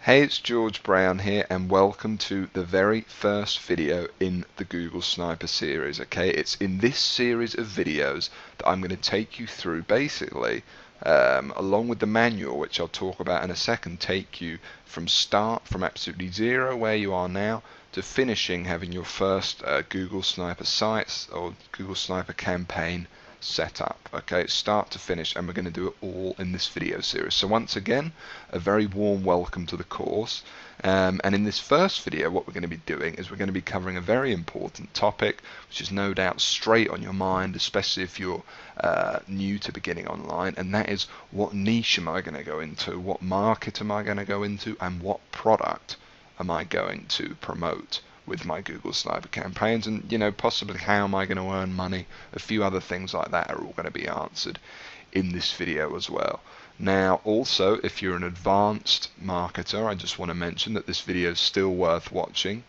Hey, it's George Brown here, and welcome to the very first video in the Google Sniper series. Okay, it's in this series of videos that I'm going to take you through, basically, along with the manual, which I'll talk about in a second, take you from absolutely zero, where you are now, to finishing having your first Google Sniper sites or Google Sniper campaign set up. Okay, start to finish, and we're going to do it all in this video series. So once again, a very warm welcome to the course, and in this first video what we're going to be doing is we're going to be covering a very important topic, which is no doubt straight on your mind, especially if you're new to beginning online, and that is, what niche am I going to go into, what market am I going to go into, and what product am I going to promote with my Google Sniper campaigns, and possibly how am I going to earn money. A few other things like that are all going to be answered in this video as well. Now also, if you're an advanced marketer, I just want to mention that this video is still worth watching.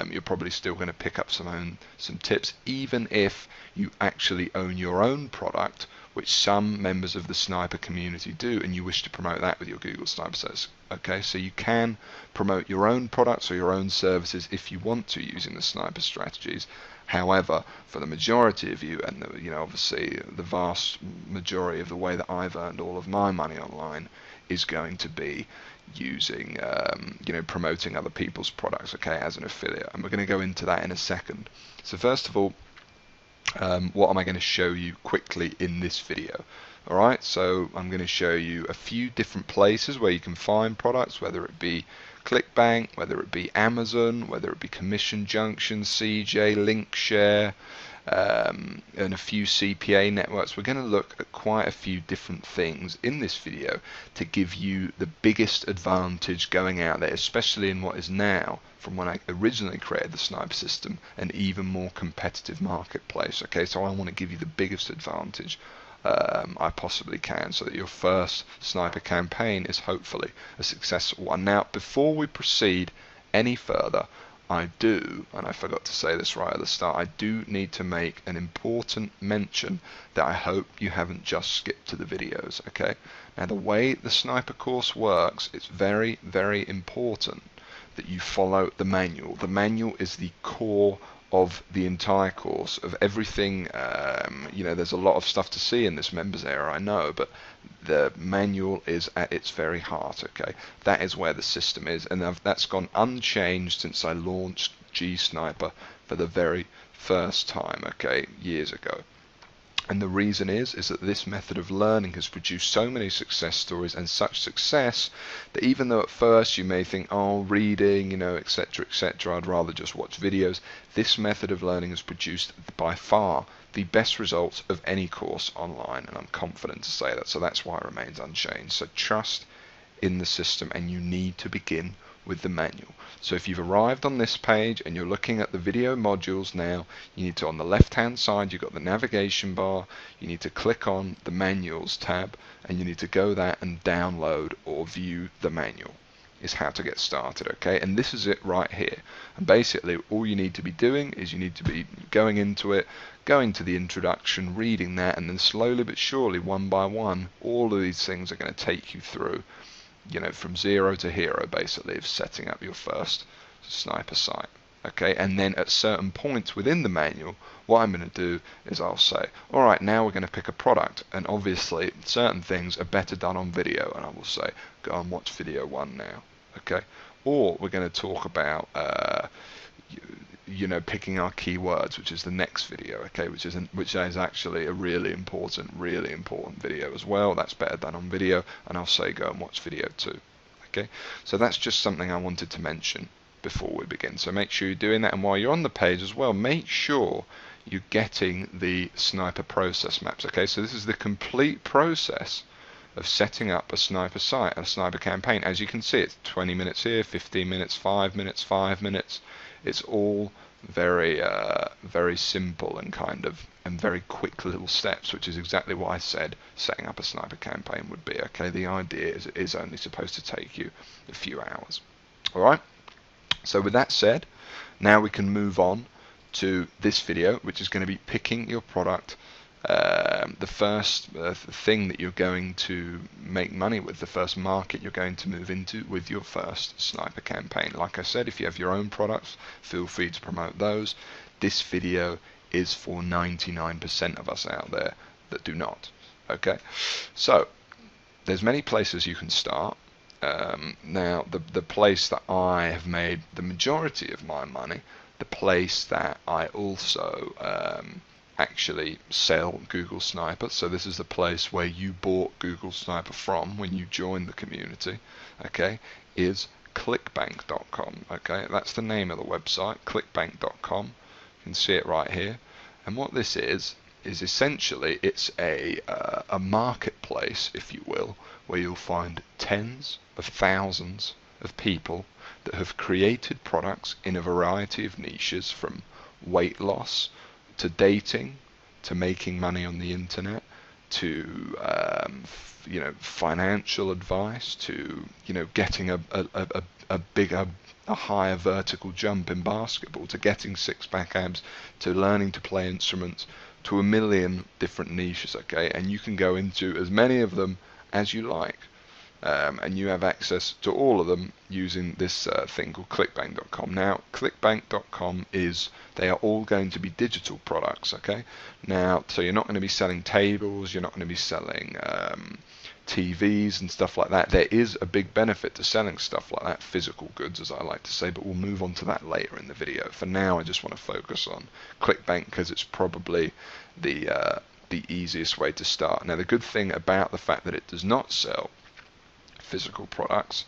You're probably still going to pick up some tips, even if you actually own your own product, which some members of the Sniper community do, and you wish to promote that with your Google Sniper search. Okay, so you can promote your own products or your own services if you want to, using the Sniper strategies. However, for the majority of you, and obviously the vast majority of the way that I've earned all of my money online is going to be using, promoting other people's products, okay, as an affiliate. And we're going to go into that in a second. So first of all, what am I going to show you quickly in this video? Alright, so I'm going to show you a few different places where you can find products, whether it be ClickBank, whether it be Amazon, whether it be Commission Junction, CJ, Linkshare, and a few CPA networks. We're going to look at quite a few different things in this video to give you the biggest advantage going out there, especially in what is now, from when I originally created the Sniper system, an even more competitive marketplace. Okay, so I want to give you the biggest advantage I possibly can, so that your first Sniper campaign is hopefully a successful one. Now, before we proceed any further, I do, and I forgot to say this right at the start, I do need to make an important mention that I hope you haven't just skipped to the videos. Okay, now the way the Sniper course works, it's very, very important that you follow the manual. The manual is the core of the entire course, of everything. There's a lot of stuff to see in this members area, I know, but the manual is at its very heart. Okay, that is where the system is, and that's gone unchanged since I launched G-Sniper for the very first time, okay, years ago. And the reason is that this method of learning has produced so many success stories, and such success that even though at first you may think, oh, reading, etc., etc., I'd rather just watch videos, this method of learning has produced by far the best results of any course online, and I'm confident to say that. So that's why it remains unchanged. So trust in the system, and you need to begin with the manual. So if you've arrived on this page and you're looking at the video modules now, you need to, on the left hand side, you've got the navigation bar, you need to click on the manuals tab, and you need to go there and download or view the manual. Is how to get started. Okay, and this is it right here. And basically all you need to be doing is you need to be going into it, going to the introduction, reading that, and then slowly but surely, one by one, all of these things are going to take you through, from zero to hero, basically, of setting up your first Sniper site. Okay, and then at certain points within the manual, what I'm going to do is I'll say, all right, now we're going to pick a product, and obviously certain things are better done on video, and I will say, go and watch video 1 now. Okay, or we're going to talk about picking our keywords, which is the next video, okay, which is actually a really important video as well. That's better done on video, and I'll say go and watch video 2. Okay, so that's just something I wanted to mention before we begin. So make sure you're doing that, and while you're on the page as well, make sure you're getting the Sniper process maps. Okay, so this is the complete process of setting up a Sniper site, a Sniper campaign. As you can see, it's 20 minutes here, 15 minutes, 5 minutes, 5 minutes. It's all very very simple and very quick little steps, which is exactly what I said setting up a Sniper campaign would be. Okay, the idea is it is only supposed to take you a few hours. Alright, so with that said, now we can move on to this video, which is going to be picking your product the first thing that you're going to make money with, the first market you're going to move into with your first sniper campaign. Like I said, if you have your own products, feel free to promote those. This video is for 99% of us out there that do not. Okay, so there's many places you can start. Now, the place that I have made the majority of my money, the place that I also actually sell Google Sniper, so this is the place where you bought Google Sniper from when you joined the community, okay, is clickbank.com. Okay, that's the name of the website, clickbank.com. You can see it right here. And what this is essentially, it's a marketplace, if you will, where you'll find tens of thousands of people that have created products in a variety of niches, from weight loss to dating to making money on the internet to financial advice to getting a higher vertical jump in basketball, to getting six-pack abs, to learning to play instruments, to a million different niches. Okay, and you can go into as many of them as you like. And you have access to all of them using this thing called clickbank.com. Now, clickbank.com they are all going to be digital products, okay? Now, so you're not going to be selling tables, you're not going to be selling TVs and stuff like that. There is a big benefit to selling stuff like that, physical goods, as I like to say, but we'll move on to that later in the video. For now, I just want to focus on Clickbank because it's probably the easiest way to start. Now, the good thing about the fact that it does not sell physical products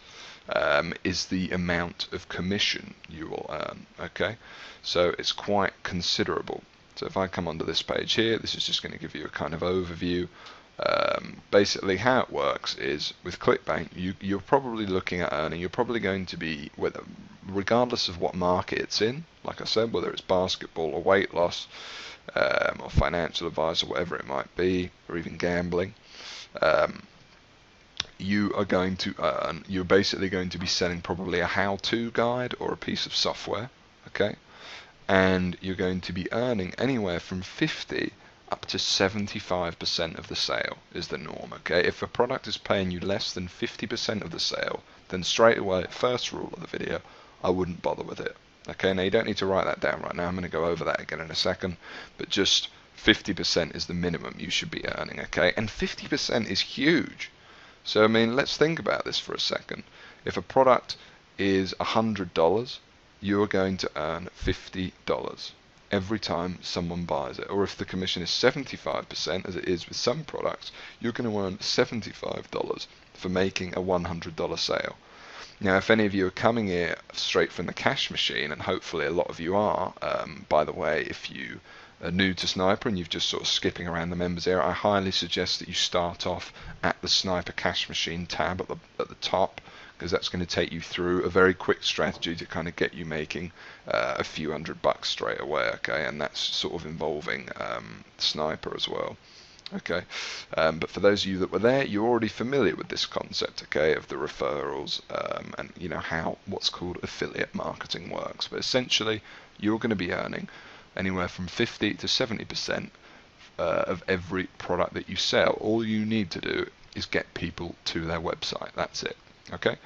is the amount of commission you will earn. Okay, so it's quite considerable. So if I come onto this page here, this is just going to give you a kind of overview. Basically how it works is with ClickBank you're probably looking at earning, you're probably going to be, regardless of what market it's in, like I said, whether it's basketball or weight loss or financial advice or whatever it might be, or even gambling, you're basically going to be selling probably a how-to guide or a piece of software, okay? And you're going to be earning anywhere from 50 up to 75% of the sale is the norm, okay? If a product is paying you less than 50% of the sale, then straight away, first rule of the video, I wouldn't bother with it, okay? Now, you don't need to write that down right now. I'm going to go over that again in a second, but just 50% is the minimum you should be earning, okay? And 50% is huge. So, I mean, let's think about this for a second. If a product is $100, you're going to earn $50 every time someone buys it. Or if the commission is 75%, as it is with some products, you're going to earn $75 for making a $100 sale. Now, if any of you are coming here straight from the cash machine, and hopefully a lot of you are, by the way, if you are new to Sniper and you've just sort of skipping around the members area, I highly suggest that you start off at the Sniper cash machine tab at the top, because that's going to take you through a very quick strategy to kind of get you making a few $100 straight away, okay? And that's sort of involving Sniper as well, okay? But for those of you that were there, you're already familiar with this concept, okay, of the referrals and how what's called affiliate marketing works. But essentially, you're going to be earning anywhere from 50 to 70% of every product that you sell. All you need to do is get people to their website. That's it. Okay.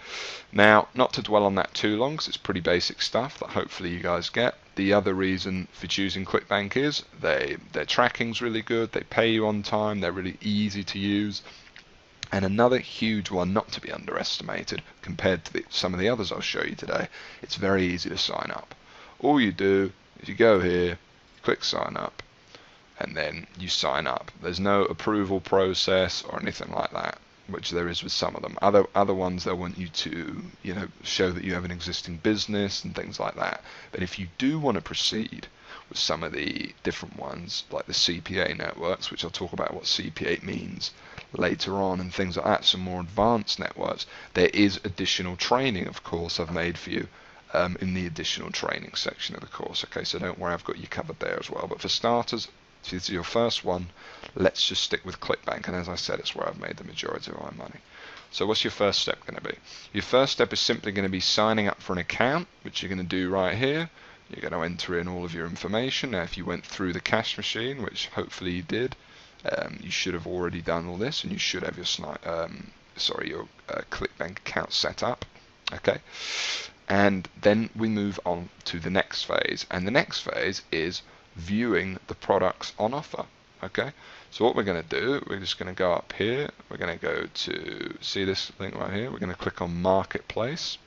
Now, not to dwell on that too long, because it's pretty basic stuff that hopefully you guys get. The other reason for choosing ClickBank is their tracking's really good. They pay you on time. They're really easy to use. And another huge one, not to be underestimated, compared to some of the others I'll show you today, it's very easy to sign up. All you do is you go here, click sign up, and then you sign up. There's no approval process or anything like that, which there is with some of them. Other ones, they'll want you to show that you have an existing business and things like that. But if you do want to proceed with some of the different ones, like the CPA networks, which I'll talk about what CPA means later on, and things like that, some more advanced networks, there is additional training, of course, I've made for you in the additional training section of the course. Okay, so don't worry, I've got you covered there as well. But for starters, if this is your first one, let's just stick with ClickBank, and as I said, it's where I've made the majority of my money. So what's your first step going to be? Your first step is simply going to be signing up for an account, which you're going to do right here. You're going to enter in all of your information. Now, if you went through the cash machine, which hopefully you did, You should have already done all this, and you should have your ClickBank account set up. Okay, and then we move on to the next phase, and the next phase is viewing the products on offer. Okay, so what we're going to do, we're just going to go up here, we're going to go to, see this link right here, we're going to click on Marketplace.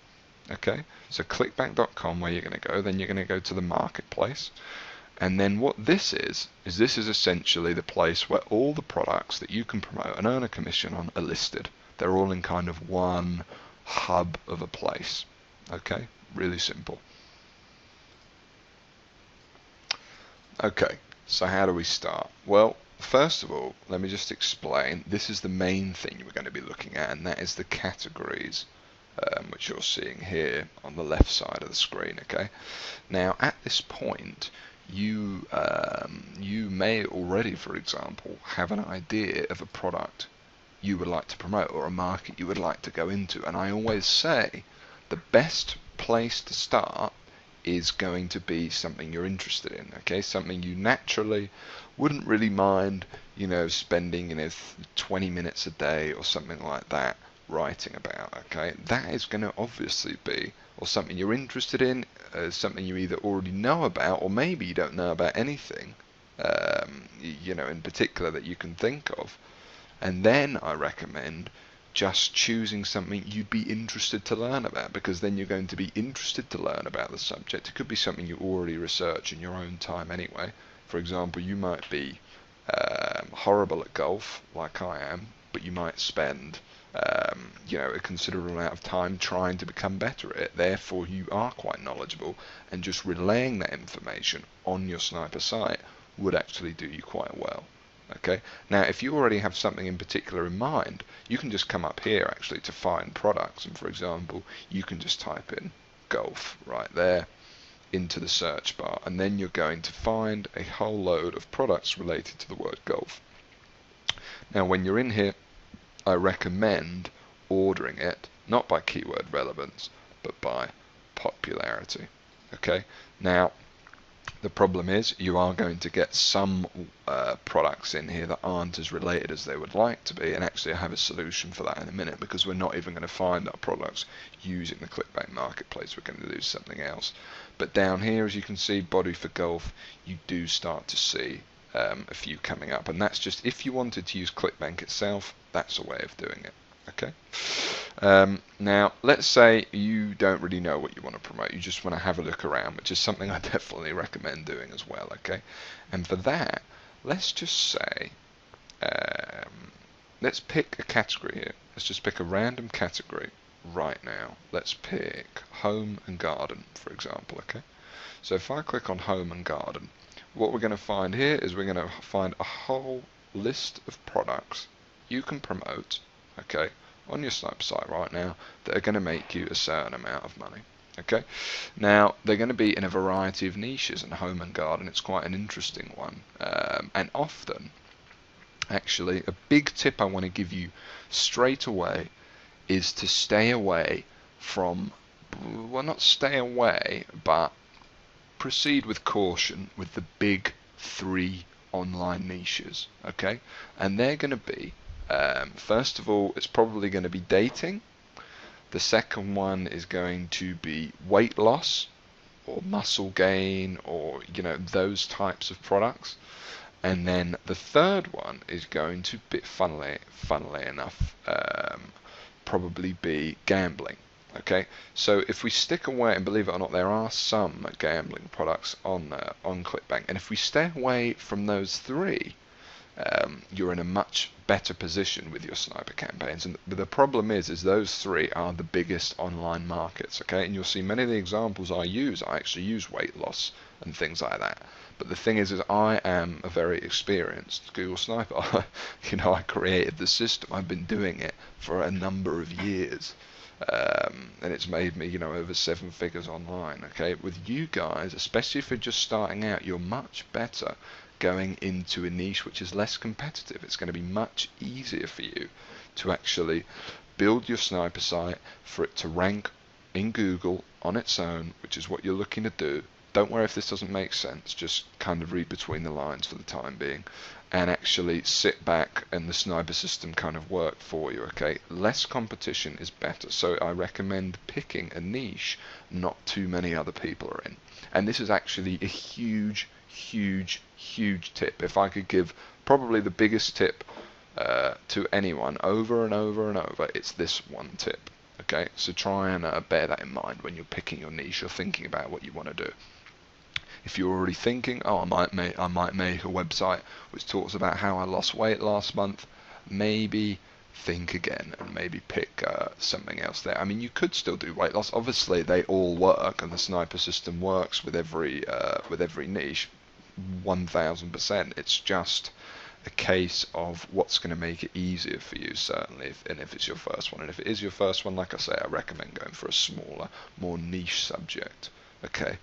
Okay, so clickbank.com where you're going to go, then you're going to go to the Marketplace. And then what this is this is essentially the place where all the products that you can promote and earn a commission on are listed. They're all in kind of one hub of a place. Okay, really simple. Okay, so how do we start? Well, first of all, let me just explain. This is the main thing we're going to be looking at, and that is the categories, which you're seeing here on the left side of the screen. Okay, now at this point, you may already, for example, have an idea of a product you would like to promote or a market you would like to go into. And I always say the best place to start is going to be something you're interested in. Okay, something you naturally wouldn't really mind, spending 20 minutes a day or something like that writing about. Okay, that is going to obviously be, or something you're interested in, something you either already know about, or maybe you don't know about anything, in particular that you can think of. And then I recommend just choosing something you'd be interested to learn about, because then you're going to be interested to learn about the subject. It could be something you already research in your own time anyway. For example, you might be horrible at golf, like I am, but you might spend a considerable amount of time trying to become better at it. Therefore, you are quite knowledgeable, and just relaying that information on your sniper site would actually do you quite well. Okay, now if you already have something in particular in mind, you can just come up here actually to find products, and for example, you can just type in golf right there into the search bar, and then you're going to find a whole load of products related to the word golf. Now when you're in here, I recommend ordering it not by keyword relevance but by popularity. Okay, now the problem is you are going to get some products in here that aren't as related as they would like to be, and actually I have a solution for that in a minute, because we're not even going to find our products using the ClickBank Marketplace. We're going to do something else. But down here, as you can see, body for golf, you do start to see a few coming up, and that's just if you wanted to use ClickBank itself, that's a way of doing it. Okay. Now let's say you don't really know what you want to promote, you just want to have a look around, which is something I definitely recommend doing as well. Okay, and for that, let's just say let's pick a category here. Let's just pick a random category right now. Let's pick home and garden, for example. Okay, so if I click on home and garden, what we're going to find here is we're going to find a whole list of products you can promote, okay, on your sniper site right now that are going to make you a certain amount of money. Okay, now they're going to be in a variety of niches, and home and garden, it's quite an interesting one, and often actually a big tip I want to give you straight away is to stay away from, well, not stay away, but proceed with caution with the big 3 online niches. Okay, and they're going to be, first of all, it's probably going to be dating. The second one is going to be weight loss or muscle gain, or those types of products. And then the third one is going to be, funnily enough, probably be gambling. Okay, so if we stick away, and believe it or not, there are some gambling products on ClickBank, and if we stay away from those 3, you're in a much better position with your sniper campaigns. And the problem is those 3 are the biggest online markets. Okay, and you'll see many of the examples I actually use weight loss and things like that. But the thing is I am a very experienced Google sniper. I created the system. I've been doing it for a number of years. And it's made me, over 7 figures online. Okay, with you guys, especially if you're just starting out, you're much better going into a niche which is less competitive. It's going to be much easier for you to actually build your sniper site, for it to rank in Google on its own, which is what you're looking to do. Don't worry if this doesn't make sense, just kind of read between the lines for the time being. and actually sit back and the sniper system kind of work for you. Okay, less competition is better, so I recommend picking a niche not too many other people are in. And this is actually a huge tip. If I could give probably the biggest tip to anyone over and over and over, it's this one tip. Okay, so try and bear that in mind when you're picking your niche or thinking about what you want to do. If you're already thinking, oh, I might make a website which talks about how I lost weight last month, maybe think again and maybe pick something else there. I mean, you could still do weight loss. Obviously, they all work, and the sniper system works with every niche, 1000%. It's just a case of what's going to make it easier for you, certainly, if it's your first one. And if it is your first one, like I say, I recommend going for a smaller, more niche subject. Okay.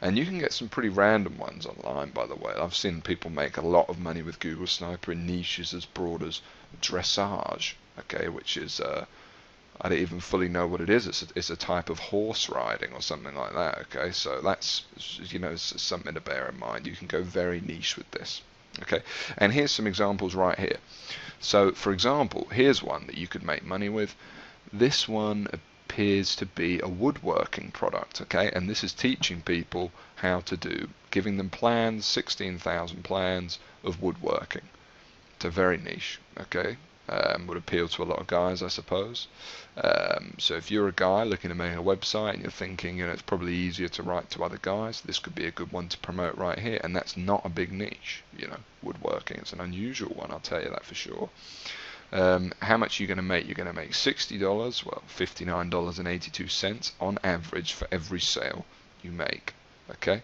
And you can get some pretty random ones online, by the way. I've seen people make a lot of money with Google Sniper in niches as broad as dressage, okay, which is, I don't even fully know what it is. It's a type of horse riding or something like that, okay? So that's, something to bear in mind. You can go very niche with this, okay? And here's some examples right here. So, for example, here's one that you could make money with. This one appears to be a woodworking product, okay, and this is teaching people how to do, giving them plans, 16,000 plans of woodworking. So very niche, okay, would appeal to a lot of guys, I suppose. So if you're a guy looking to make a website and you're thinking, it's probably easier to write to other guys, this could be a good one to promote right here. And that's not a big niche, woodworking. It's an unusual one, I'll tell you that for sure. How much are you going to make? You're going to make $60, well, $59.82 on average for every sale you make, okay?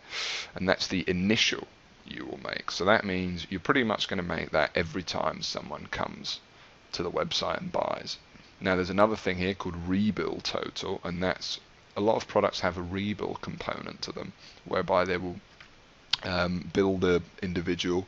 And that's the initial you will make. So that means you're pretty much going to make that every time someone comes to the website and buys. Now there's another thing here called rebill total, and that's, a lot of products have a rebill component to them, whereby they will bill the individual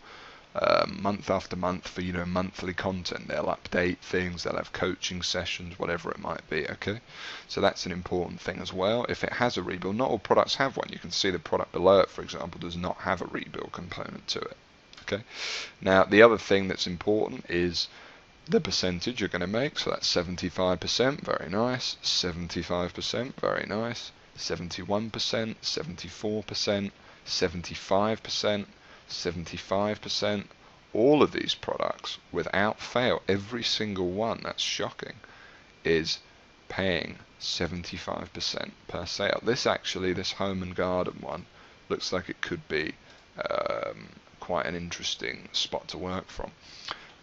month after month for monthly content. They'll update things, they'll have coaching sessions, whatever it might be, okay? So that's an important thing as well. If it has a rebill, not all products have one. You can see the product below it, for example, does not have a rebill component to it, okay? Now the other thing that's important is the percentage you're going to make. So that's 75%, very nice, 75%, very nice, 71%, 74%, 75%, 75%. All of these products, without fail, every single one, that's shocking, is paying 75% per sale. This home and garden one looks like it could be quite an interesting spot to work from.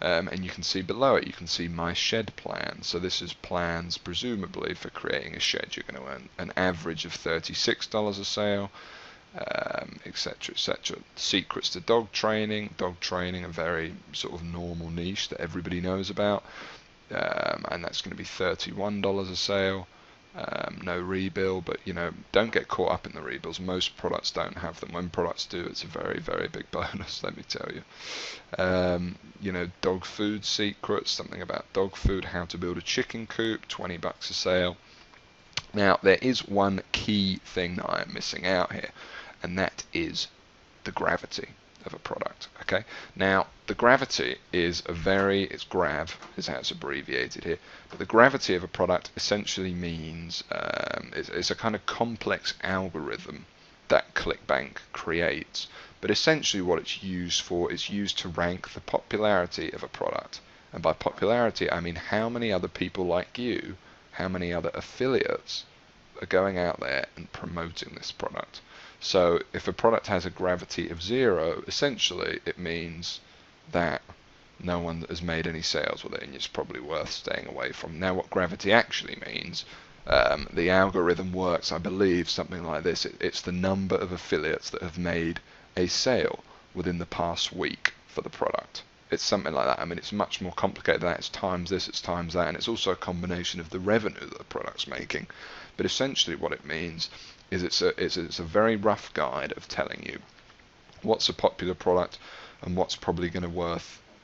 And you can see below it, you can see my shed plan. So this is plans presumably for creating a shed. You're going to earn an average of $36 a sale, etc, etc. Secrets to dog training, a very sort of normal niche that everybody knows about, and that's going to be $31 a sale. No rebill, but don't get caught up in the rebills. Most products don't have them. When products do, it's a very, very big bonus, let me tell you. Dog food secrets, something about dog food, how to build a chicken coop, $20 a sale. Now there is one key thing that I am missing out here, and that is the gravity of a product. Okay, now the gravity is it's GRAV is how it's abbreviated here, but the gravity of a product essentially means it's a kind of complex algorithm that ClickBank creates, but essentially what it's used for is used to rank the popularity of a product. And by popularity I mean how many other people like you, how many other affiliates are going out there and promoting this product. So if a product has a gravity of 0, essentially it means that no one has made any sales with it, and it's probably worth staying away from. Now what gravity actually means, the algorithm works, I believe, something like this. It's the number of affiliates that have made a sale within the past week for the product. It's something like that. I mean, it's much more complicated than that. It's times this, it's times that, and it's also a combination of the revenue that the product's making. But essentially what it means is it's a very rough guide of telling you what's a popular product and what's probably going to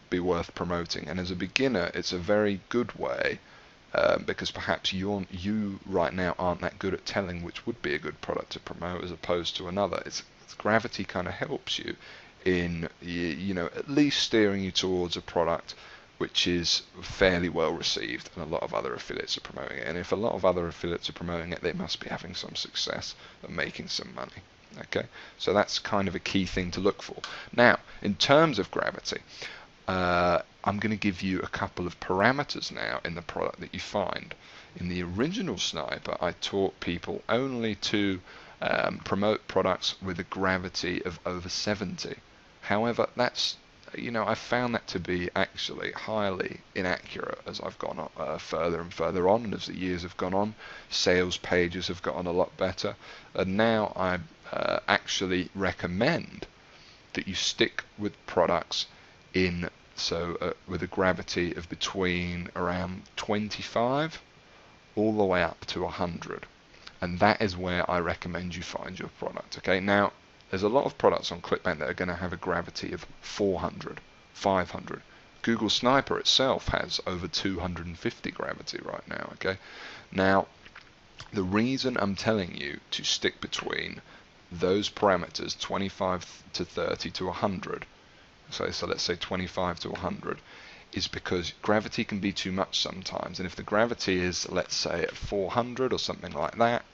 be worth promoting. And as a beginner, it's a very good way, because perhaps you right now aren't that good at telling which would be a good product to promote as opposed to another. Gravity kind of helps you in at least steering you towards a product which is fairly well received, and a lot of other affiliates are promoting it. And if a lot of other affiliates are promoting it, they must be having some success and making some money. Okay, so that's kind of a key thing to look for. Now, in terms of gravity, I'm going to give you a couple of parameters now in the product that you find. In the original Sniper, I taught people only to promote products with a gravity of over 70. However, that's I found that to be actually highly inaccurate as I've gone further and further on, and as the years have gone on, sales pages have gotten a lot better, and now I actually recommend that you stick with products with a gravity of between around 25 all the way up to 100, and that is where I recommend you find your product. Okay, now there's a lot of products on ClickBank that are going to have a gravity of 400, 500. Google Sniper itself has over 250 gravity right now. Okay, now the reason I'm telling you to stick between those parameters, 25 to 30 to 100, so let's say 25 to 100, is because gravity can be too much sometimes. And if the gravity is, let's say, at 400 or something like that,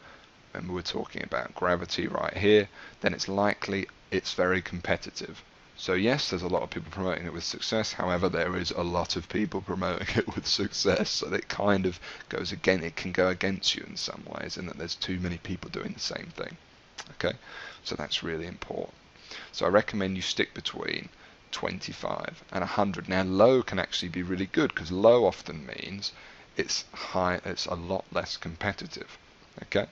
remember we're talking about gravity right here, then it's likely it's very competitive. So yes, there's a lot of people promoting it with success. However, there is a lot of people promoting it with success, so it kind of goes again. It can go against you in some ways, in that there's too many people doing the same thing. Okay, so that's really important. So I recommend you stick between 25 and 100. Now, low can actually be really good, because low often means it's a lot less competitive. Okay,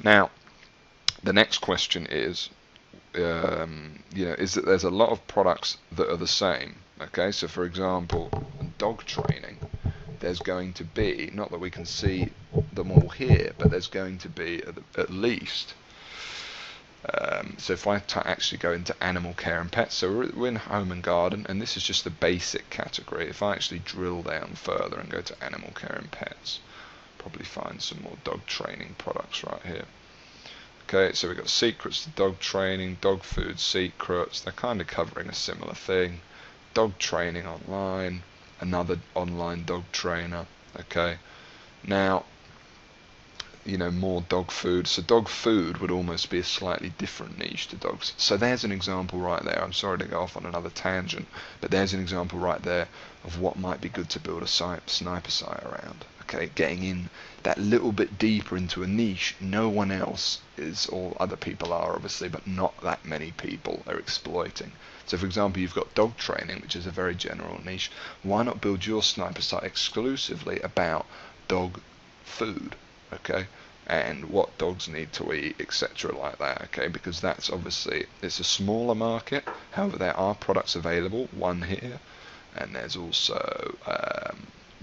now the next question is, is that there's a lot of products that are the same. Okay, so for example, dog training, there's going to be, not that we can see them all here, but there's going to be at least, so if I actually go into animal care and pets, so we're in home and garden, and this is just the basic category. If I actually drill down further and go to animal care and pets, probably find some more dog training products right here. Okay, so we've got secrets to dog training, dog food secrets, they're kind of covering a similar thing. Dog training online, another online dog trainer. Okay, now more dog food. So dog food would almost be a slightly different niche to dogs. So there's an example right there. I'm sorry to go off on another tangent, but there's an example right there of what might be good to build a sniper site around. Okay, getting in that little bit deeper into a niche no one else is, or other people are obviously, but not that many people are exploiting. So for example, you've got dog training, which is a very general niche. Why not build your sniper site exclusively about dog food? Okay, and what dogs need to eat, etc., like that. Okay, because that's obviously, it's a smaller market. However, there are products available, one here, and there's also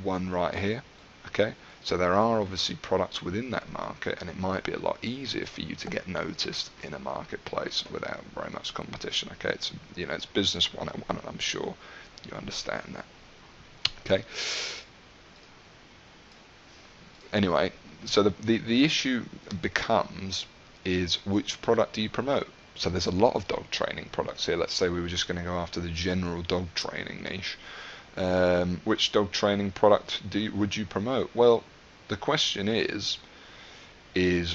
one right here. Okay, so there are obviously products within that market, and it might be a lot easier for you to get noticed in a marketplace without very much competition. Okay, it's business 101, and I'm sure you understand that. Okay, anyway, so the issue becomes is which product do you promote? So there's a lot of dog training products here. Let's say we were just going to go after the general dog training niche. Which dog training product would you promote? Well, the question is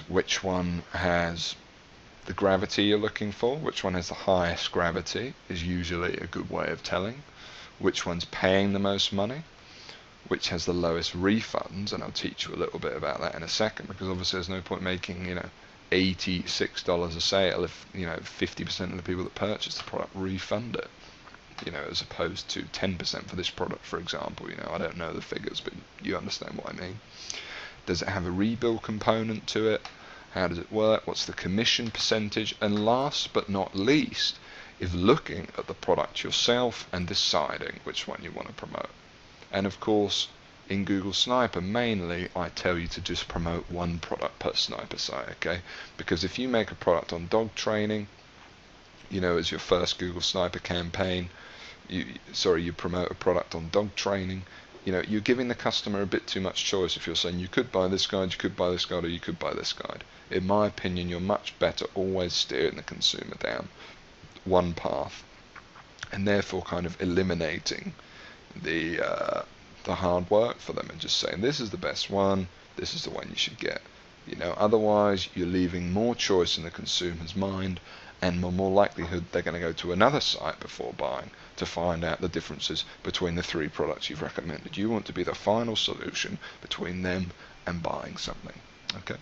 which one has the gravity you're looking for? Which one has the highest gravity is usually a good way of telling. Which one's paying the most money? Which has the lowest refunds? And I'll teach you a little bit about that in a second, because obviously there's no point making $86 a sale if 50% of the people that purchase the product refund it, as opposed to 10% for this product, for example. I don't know the figures, but you understand what I mean. Does it have a rebill component to it? How does it work? What's the commission percentage? And last but not least is looking at the product yourself and deciding which one you want to promote. And of course, in Google Sniper, mainly I tell you to just promote one product per sniper site, okay? Because if you make a product on dog training, as your first Google Sniper campaign, you promote a product on dog training, you're giving the customer a bit too much choice. If you're saying you could buy this guide, you could buy this guide, or you could buy this guide. In my opinion, you're much better always steering the consumer down one path and therefore kind of eliminating the hard work for them and just saying this is the best one, this is the one you should get. Otherwise you're leaving more choice in the consumer's mind, and more likelihood they're going to go to another site before buying to find out the differences between the three products you've recommended. You want to be the final solution between them and buying something. Okay.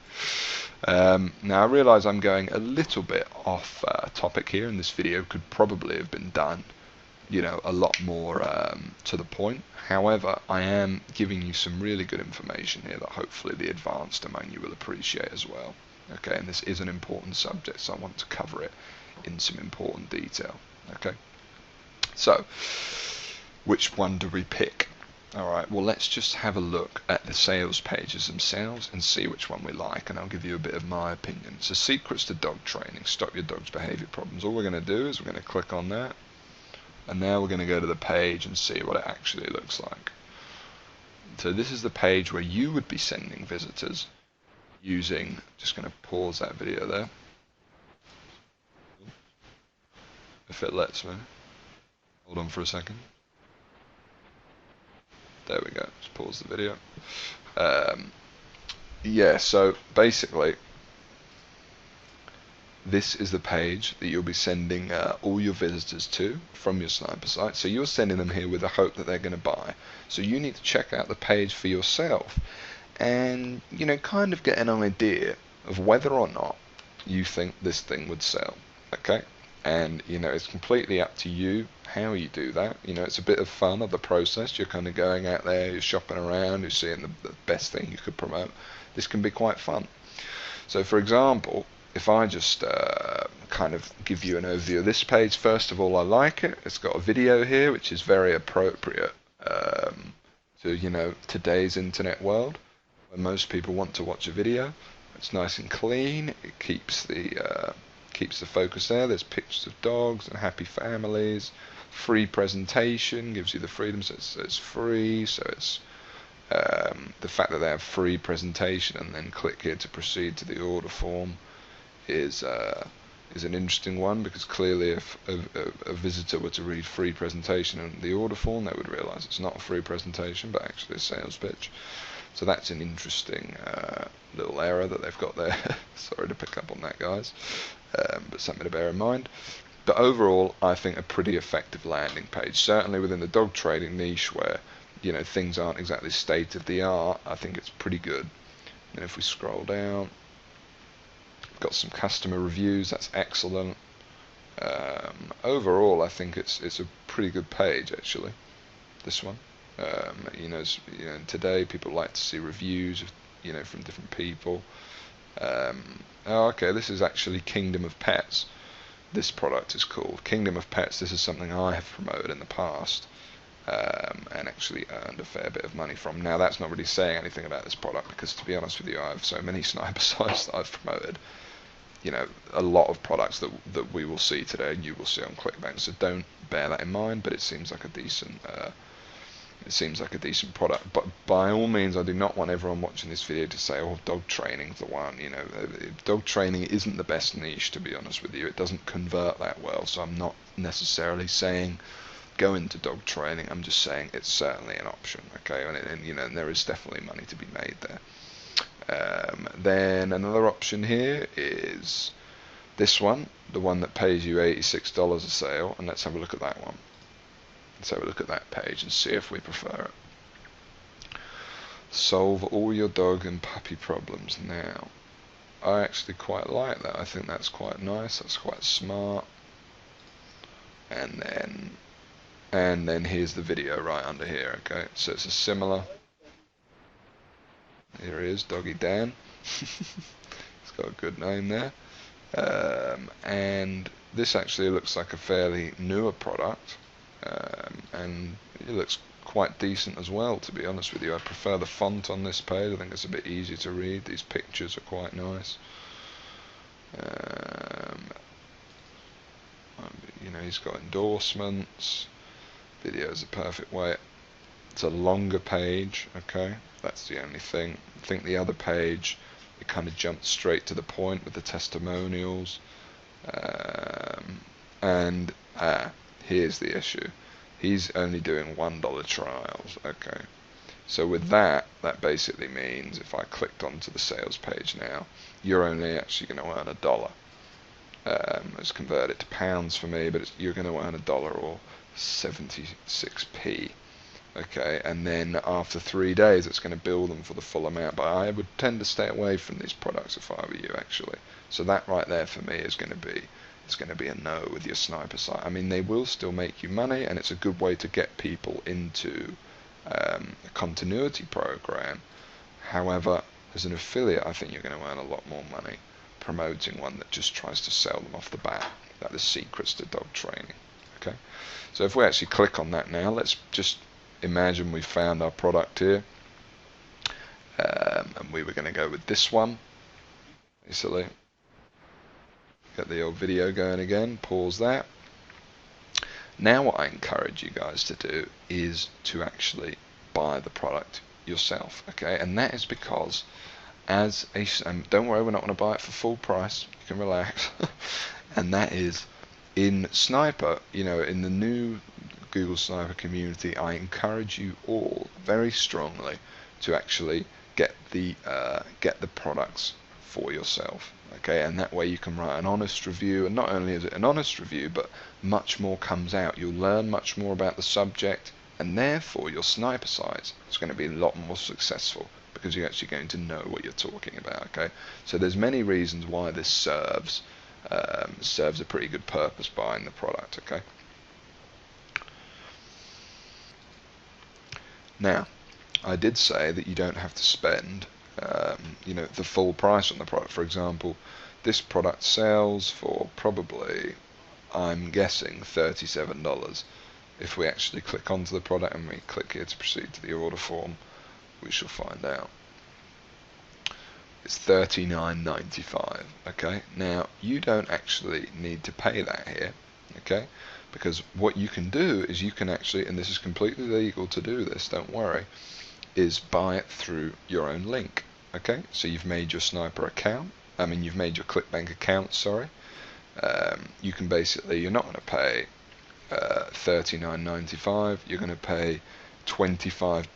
Now I realise I'm going a little bit off topic here, and this video could probably have been done a lot more to the point. However, I am giving you some really good information here that hopefully the advanced among you will appreciate as well. Okay, and this is an important subject, so I want to cover it in some important detail. Okay, so which one do we pick? Alright, well, let's just have a look at the sales pages themselves and see which one we like, and I'll give you a bit of my opinion. So, secrets to dog training, stop your dog's behavior problems. All we're going to do is we're going to click on that, and now we're going to go to the page and see what it actually looks like. So this is the page where you would be sending visitors using, just going to pause that video there, if it lets me. Hold on for a second. There we go, just pause the video. Yeah, so basically this is the page that you'll be sending all your visitors to from your sniper site. So you're sending them here with the hope that they're going to buy. So you need to check out the page for yourself and kind of get an idea of whether or not you think this thing would sell. Okay, and it's completely up to you how you do that. It's a bit of fun of the process. You're kind of going out there, you're shopping around, you're seeing the best thing you could promote. This can be quite fun. So for example, if I just kind of give you an overview of this page, first of all, I like it. It's got a video here, which is very appropriate to today's internet world, where most people want to watch a video. It's nice and clean. It keeps the focus there. There's pictures of dogs and happy families. Free presentation gives you the freedom, so it's free. So it's the fact that they have free presentation and then click here to proceed to the order form is an interesting one, because clearly if a visitor were to read free presentation and the order form, they would realise it's not a free presentation but actually a sales pitch. So that's an interesting little error that they've got there. Sorry to pick up on that, guys, but something to bear in mind. But overall, I think a pretty effective landing page, certainly within the dog trading niche where things aren't exactly state of the art. I think it's pretty good. And if we scroll down, got some customer reviews. That's excellent. Overall, I think it's a pretty good page actually. This one, today people like to see reviews of, from different people. Oh, okay, this is actually Kingdom of Pets. This product is called Kingdom of Pets. This is something I have promoted in the past and actually earned a fair bit of money from. Now, that's not really saying anything about this product, because to be honest with you, I have so many sniper sites that I've promoted. A lot of products that we will see today and you will see on ClickBank. So don't bear that in mind, but it seems like a decent product. But by all means, I do not want everyone watching this video to say, oh, dog training's the one. Dog training isn't the best niche, to be honest with you. It doesn't convert that well, so I'm not necessarily saying go into dog training. I'm just saying it's certainly an option, okay? And there is definitely money to be made there. Then another option here is this one, the one that pays you $86 a sale, and let's have a look at that one. Let's have a look at that page and see if we prefer it. Solve all your dog and puppy problems now. I actually quite like that. I think that's quite nice. That's quite smart. And then here's the video right under here. Okay, so it's a similar. Here he is, Doggy Dan. He's got a good name there. And this actually looks like a fairly newer product. And it looks quite decent as well, to be honest with you. I prefer the font on this page. I think it's a bit easier to read. These pictures are quite nice. He's got endorsements. Video's a perfect way. It's a longer page, okay? That's the only thing. I think the other page, it kind of jumps straight to the point with the testimonials. here's the issue. He's only doing $1 trials. Okay. So with that basically means if I clicked onto the sales page now, you're only actually going to earn $1. Let's convert it to pounds for me, but you're going to earn $1 or 76p. Okay, and then after 3 days, it's going to bill them for the full amount. But I would tend to stay away from these products if I were you, actually. So that right there for me is going to be a no with your sniper site. I mean, they will still make you money, and it's a good way to get people into a continuity program. However, as an affiliate, I think you're going to earn a lot more money promoting one that just tries to sell them off the bat. That is secrets to dog training. Okay, so if we actually click on that now, let's just imagine we found our product here, and we were going to go with this one. Basically, get the old video going again, pause that. Now what I encourage you guys to do is to actually buy the product yourself, okay? And that is because and don't worry, we're not going to buy it for full price, you can relax. And that is, in Sniper, you know, in the new Google Sniper community, I encourage you all very strongly to actually get the products for yourself, okay? And that way you can write an honest review, and not only is it an honest review, but much more comes out. You'll learn much more about the subject, and therefore your sniper site is going to be a lot more successful because you're actually going to know what you're talking about, okay? So there's many reasons why this serves a pretty good purpose buying the product, okay? Now, I did say that you don't have to spend you know, the full price on the product. For example, this product sells for probably, I'm guessing, $37. If we actually click onto the product and we click here to proceed to the order form, we shall find out. It's $39.95. Okay, now you don't actually need to pay that here, okay, because what you can do is you can actually, and this is completely legal to do this, don't worry, is buy it through your own link. Okay, so you've made your Sniper account, you've made your ClickBank account, sorry. You can basically, you're not going to pay $39.95, you're going to pay 29%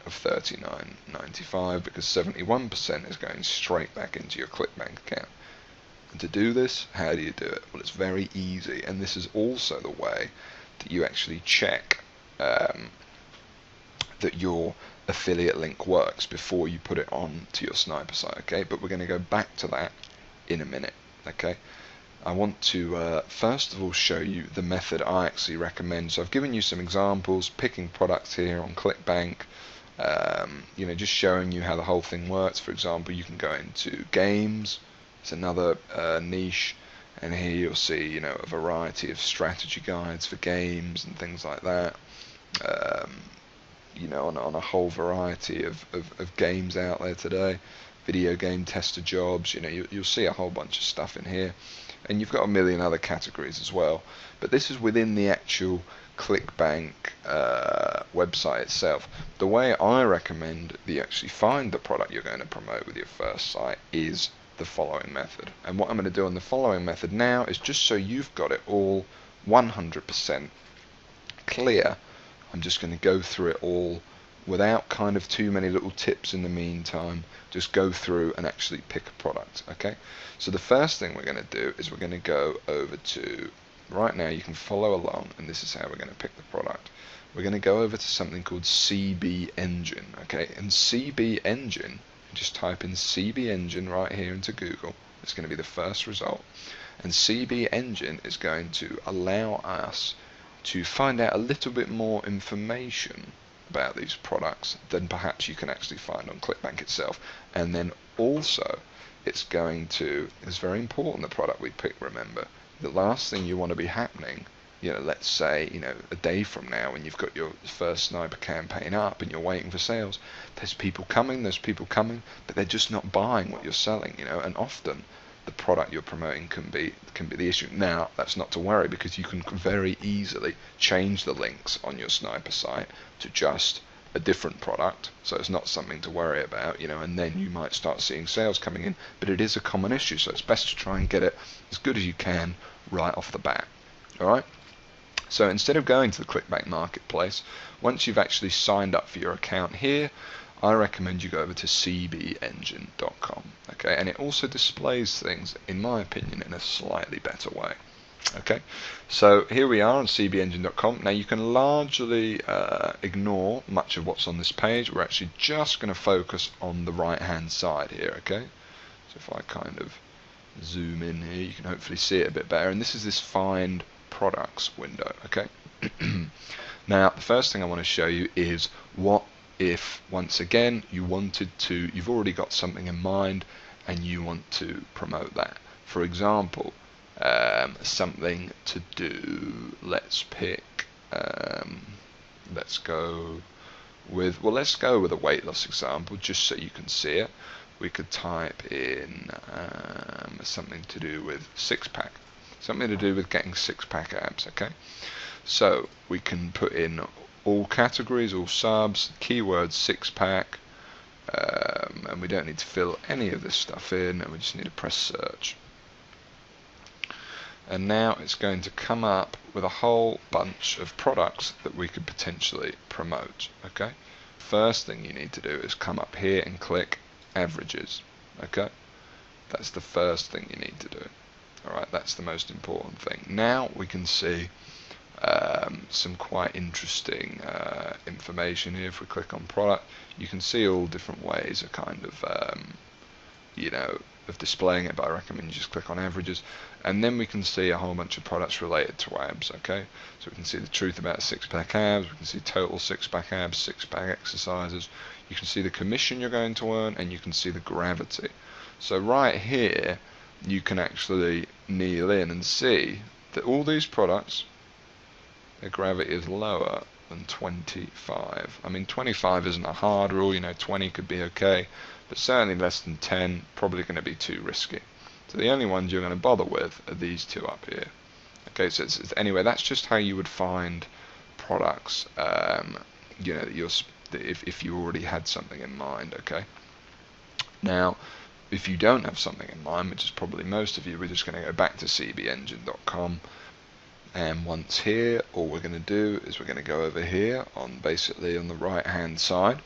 of $39.95, because 71% is going straight back into your ClickBank account. And to do this, how do you do it? Well, it's very easy, and this is also the way that you actually check that your affiliate link works before you put it on to your Sniper site, okay? But we're going to go back to that in a minute, okay? I want to first of all show you the method I actually recommend. So I've given you some examples, picking products here on ClickBank, you know, just showing you how the whole thing works. For example, you can go into games, it's another niche, and here you'll see, you know, a variety of strategy guides for games and things like that. You know, on a whole variety of games out there today, video game tester jobs, you know, you'll see a whole bunch of stuff in here, and you've got a million other categories as well, but this is within the actual ClickBank website itself. The way I recommend that you actually find the product you're going to promote with your first site is the following method. And what I'm going to do on the following method now is, just so you've got it all 100% clear, I'm just going to go through it all without kind of too many little tips in the meantime. Just go through and actually pick a product, okay? So the first thing we're going to do is we're going to go over to, right now you can follow along, and this is how we're going to pick the product. We're going to go over to something called CB Engine, okay? And CB Engine, just type in CB Engine right here into Google. It's going to be the first result. And CB Engine is going to allow us to find out a little bit more information about these products than perhaps you can actually find on ClickBank itself. And then also, it's very important, the product we pick, remember. The last thing you want to be happening, you know, let's say, you know, a day from now when you've got your first Sniper campaign up and you're waiting for sales, there's people coming, but they're just not buying what you're selling, you know, and often the product you're promoting can be the issue. Now, that's not to worry, because you can very easily change the links on your Sniper site to just a different product, so it's not something to worry about, you know, and then you might start seeing sales coming in. But it is a common issue, so it's best to try and get it as good as you can right off the bat. Alright, so instead of going to the ClickBank Marketplace, once you've actually signed up for your account here, I recommend you go over to cbengine.com. Okay, and it also displays things, in my opinion, in a slightly better way. Okay, so here we are on cbengine.com. Now you can largely ignore much of what's on this page. We're actually just going to focus on the right hand side here. Okay, so if I kind of zoom in here, you can hopefully see it a bit better, and this is this find products window. Okay, now the first thing I want to show you is what if, once again, you've already got something in mind and you want to promote that. For example, something to do, let's pick, let's go with a weight loss example, just so you can see it. We could type in something to do with six-pack, something to do with getting six-pack abs. Okay, so we can put in all categories, all subs, keywords six-pack, and we don't need to fill any of this stuff in, and we just need to press search. And now it's going to come up with a whole bunch of products that we could potentially promote. Okay, first thing you need to do is come up here and click averages. Okay, that's the first thing you need to do. Alright, that's the most important thing. Now we can see some quite interesting information here. If we click on product, you can see all different ways of kind of of displaying it, but I recommend you just click on averages, and then we can see a whole bunch of products related to abs. Okay, so we can see the truth about six-pack abs, we can see total six-pack abs, six-pack exercises, you can see the commission you're going to earn, and you can see the gravity. So right here you can actually kneel in and see that all these products, their gravity is lower than 25. I mean, 25 isn't a hard rule, 20 could be okay, but certainly less than 10, probably going to be too risky. So the only ones you're going to bother with are these two up here. Okay, so anyway, that's just how you would find products, that if you already had something in mind. Okay, now if you don't have something in mind, which is probably most of you, we're just going to go back to cbengine.com. And once here, all we're going to do is we're going to go over here basically on the right hand side,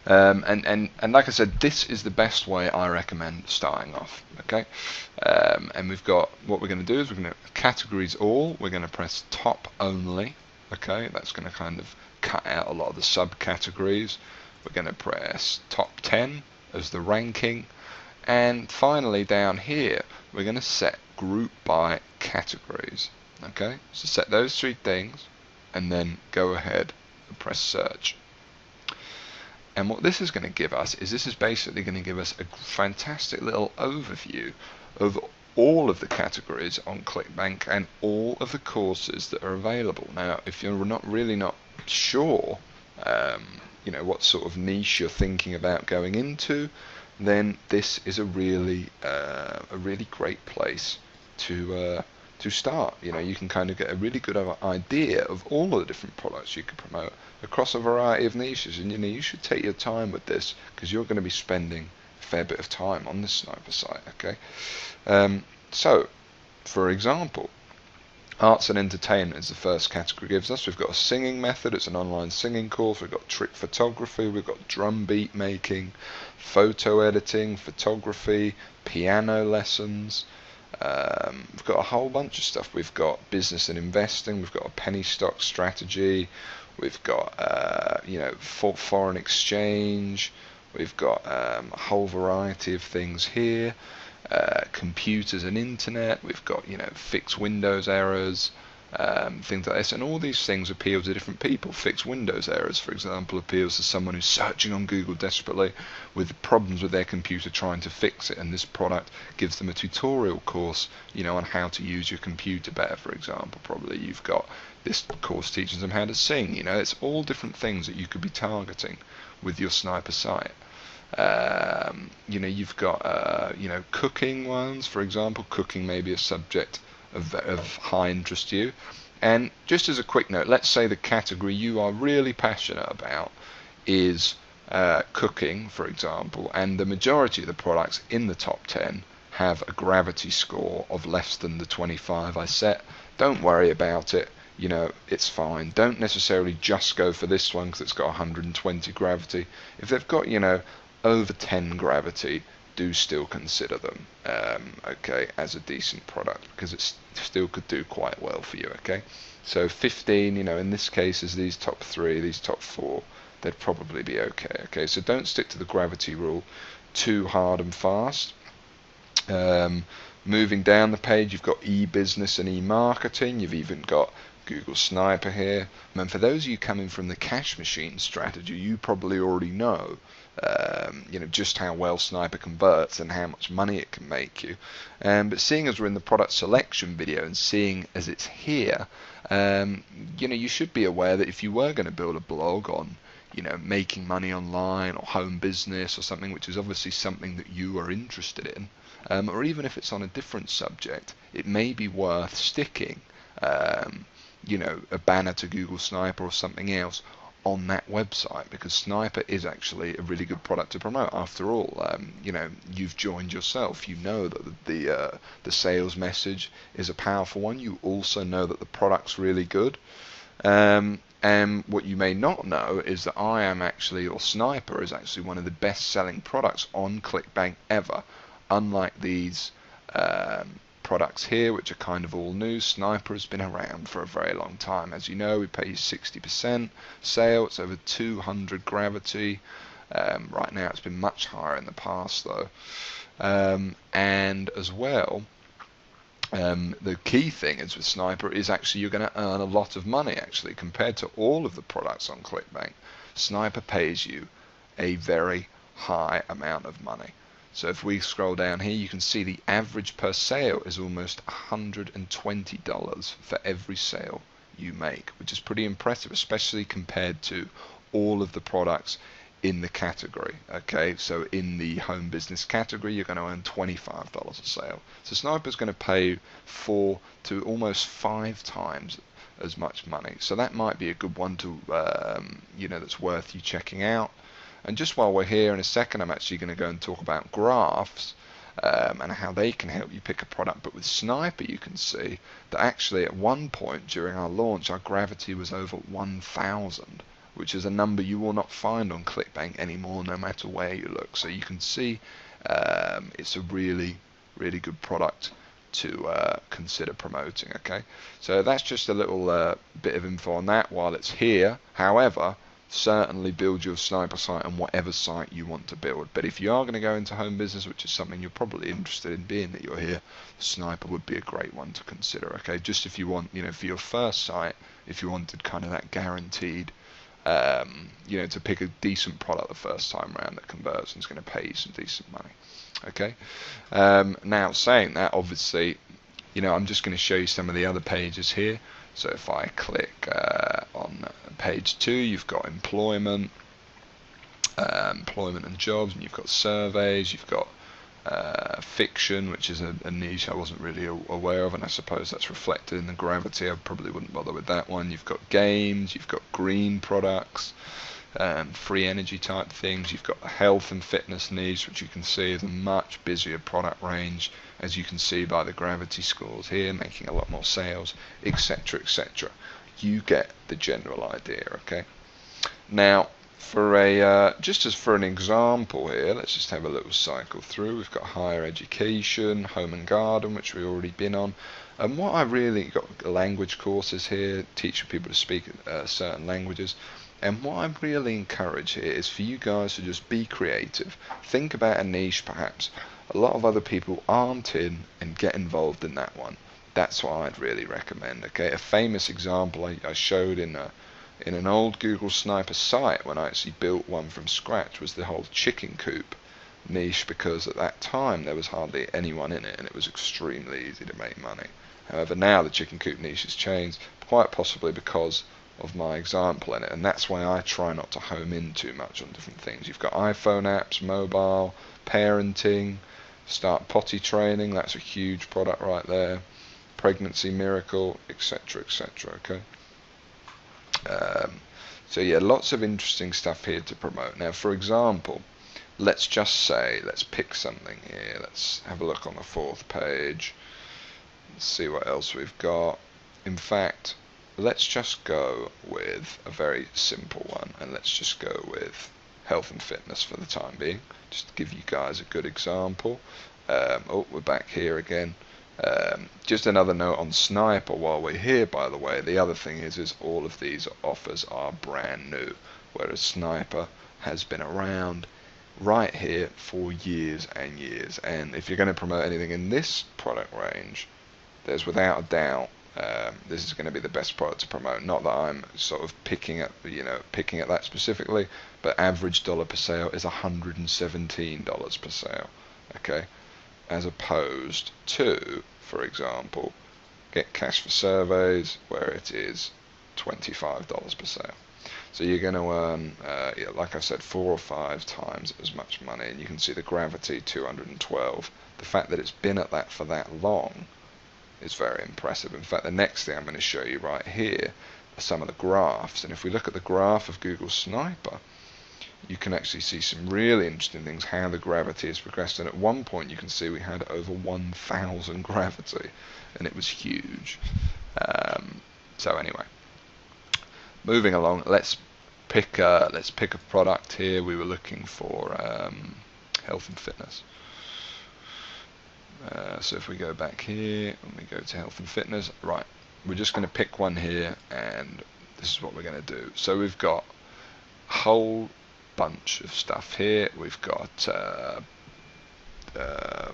and like I said, this is the best way I recommend starting off. Okay, and we've got, what we're going to do is we're going to categories all, we're going to press top only. Okay, that's going to kind of cut out a lot of the subcategories. We're going to press top 10 as the ranking, and finally down here we're going to set group by categories. Okay, so set those three things and then go ahead and press search. And what this is going to give us is, this is basically going to give us a fantastic little overview of all of the categories on ClickBank and all of the courses that are available. Now, if you're not sure, what sort of niche you're thinking about going into, then this is a really great place to start. You can kind of get a really good idea of all of the different products you can promote across a variety of niches, and you should take your time with this, because you're going to be spending a fair bit of time on this sniper site. Okay, so for example, arts and entertainment is the first category gives us. We've got a singing method, it's an online singing course. We've got trick photography, we've got drum beat making, photo editing, photography, piano lessons. We've got a whole bunch of stuff. We've got business and investing, we've got a penny stock strategy, we've got foreign exchange, we've got a whole variety of things here, computers and internet, we've got fixed Windows errors, things like this, and all these things appeal to different people. Fixed Windows errors, for example, appeals to someone who's searching on Google desperately with problems with their computer, trying to fix it, and this product gives them a tutorial course on how to use your computer better. For example, probably you've got this course teaches them how to sing. It's all different things that you could be targeting with your sniper site. You've got cooking ones, for example. Cooking may be a subject of high interest to you. And just as a quick note, let's say the category you are really passionate about is cooking, for example, and the majority of the products in the top 10 have a gravity score of less than the 25 I set, don't worry about it. You know, it's fine. Don't necessarily just go for this one because it's got 120 gravity. If they've got, you know, over 10 gravity, do still consider them, okay, as a decent product, because it still could do quite well for you, okay. So 15, you know, in this case, is these top 3, these top 4, they'd probably be okay, okay. So don't stick to the gravity rule too hard and fast. Moving down the page, you've got e-business and e-marketing. You've even got Google Sniper here. And for those of you coming from the cash machine strategy, you probably already know, you know, just how well Sniper converts and how much money it can make you. But seeing as we're in the product selection video and seeing as it's here, you know, you should be aware that if you were going to build a blog on, you know, making money online or home business or something, which is obviously something that you are interested in, or even if it's on a different subject, it may be worth sticking, you know, a banner to Google Sniper or something else on that website, because Sniper is actually a really good product to promote. After all, you know, you've joined yourself. You know that the sales message is a powerful one. You also know that the product's really good. And what you may not know is that I am actually, or Sniper is actually, one of the best-selling products on ClickBank ever. Unlike these products here, which are kind of all new, Sniper has been around for a very long time. As you know, we pay you 60% sale. It's over 200 gravity. Right now, it's been much higher in the past, though. And as well, the key thing is with Sniper is actually you're going to earn a lot of money, actually, compared to all of the products on ClickBank. Sniper pays you a very high amount of money. So if we scroll down here, you can see the average per sale is almost $120 for every sale you make, which is pretty impressive, especially compared to all of the products in the category. Okay, so in the home business category, you're going to earn $25 a sale. So Sniper's going to pay you 4 to almost 5 times as much money. So that might be a good one to, you know, that's worth you checking out. And just while we're here, in a second, I'm actually going to go and talk about graphs and how they can help you pick a product. But with Sniper, you can see that actually at one point during our launch, our gravity was over 1,000, which is a number you will not find on ClickBank anymore, no matter where you look. So you can see it's a really, really good product to consider promoting. Okay, so that's just a little bit of info on that while it's here. However, certainly build your Sniper site on whatever site you want to build. But if you are going to go into home business, which is something you're probably interested in, being that you're here, Sniper would be a great one to consider. Okay, just if you want, you know, for your first site, if you wanted kind of that guaranteed, you know, to pick a decent product the first time around that converts and is going to pay you some decent money. Okay, now saying that, obviously, you know, I'm just going to show you some of the other pages here. So if I click on page 2, you've got employment and jobs, and you've got surveys, you've got fiction, which is a niche I wasn't really aware of, and I suppose that's reflected in the gravity. I probably wouldn't bother with that one. You've got games, you've got green products, free energy type things. You've got the health and fitness niche, which you can see is a much busier product range, as you can see by the gravity scores here, making a lot more sales, etc., etc. You get the general idea. Okay, now for a just as for an example here, let's just have a little cycle through. We've got higher education, home and garden, which we've already been on, and what I really got language courses here, teaching people to speak certain languages. And what I really encourage here is for you guys to just be creative. Think about a niche perhaps a lot of other people aren't in, and get involved in that one. That's what I'd really recommend. Okay, a famous example I showed in an old Google Sniper site when I actually built one from scratch was the whole chicken coop niche, because at that time there was hardly anyone in it and it was extremely easy to make money. However, now the chicken coop niche has changed, quite possibly because of my example in it, and that's why I try not to home in too much on different things. You've got iPhone apps, mobile, parenting, start potty training, that's a huge product right there, pregnancy miracle, etc., etc. Okay, so yeah, lots of interesting stuff here to promote. Now, for example, let's just say, let's pick something here. Let's have a look on the 4th page. Let's see what else we've got. In fact, let's just go with a very simple one, and let's just go with health and fitness for the time being, just to give you guys a good example. Oh, we're back here again. Just another note on Sniper while we're here, by the way. The other thing is all of these offers are brand new, whereas Sniper has been around right here for years and years. And if you're going to promote anything in this product range, there's without a doubt this is going to be the best product to promote. Not that I'm sort of picking at that specifically, but average dollar per sale is $117 per sale. Okay, as opposed to, for example, Get Cash for Surveys, where it is $25 per sale. So you're going to earn, like I said, 4 or 5 times as much money, and you can see the gravity 212. The fact that it's been at that for that long is very impressive. In fact, the next thing I'm going to show you right here are some of the graphs, and if we look at the graph of Google Sniper, you can actually see some really interesting things, how the gravity has progressed. And at one point you can see we had over 1,000 gravity, and it was huge. So anyway, moving along, let's pick a product here. We were looking for health and fitness. So if we go back here and we go to health and fitness, right, we're just going to pick one here, and this is what we're going to do. So we've got a whole bunch of stuff here. We've got a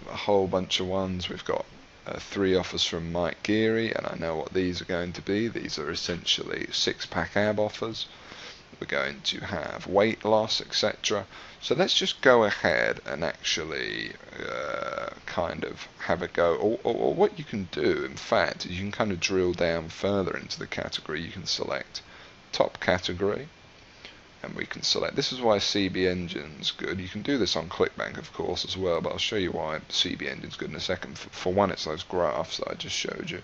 whole bunch of ones. We've got 3 offers from Mike Geary, and I know what these are going to be. These are essentially 6-pack ab offers. We're going to have weight loss, etc. So let's just go ahead and actually kind of have a go. Or what you can do, in fact, is you can kind of drill down further into the category. You can select top category, and we can select. This is why CB Engine's good. You can do this on ClickBank, of course, as well, but I'll show you why CB Engine's good in a second. For one, it's those graphs that I just showed you.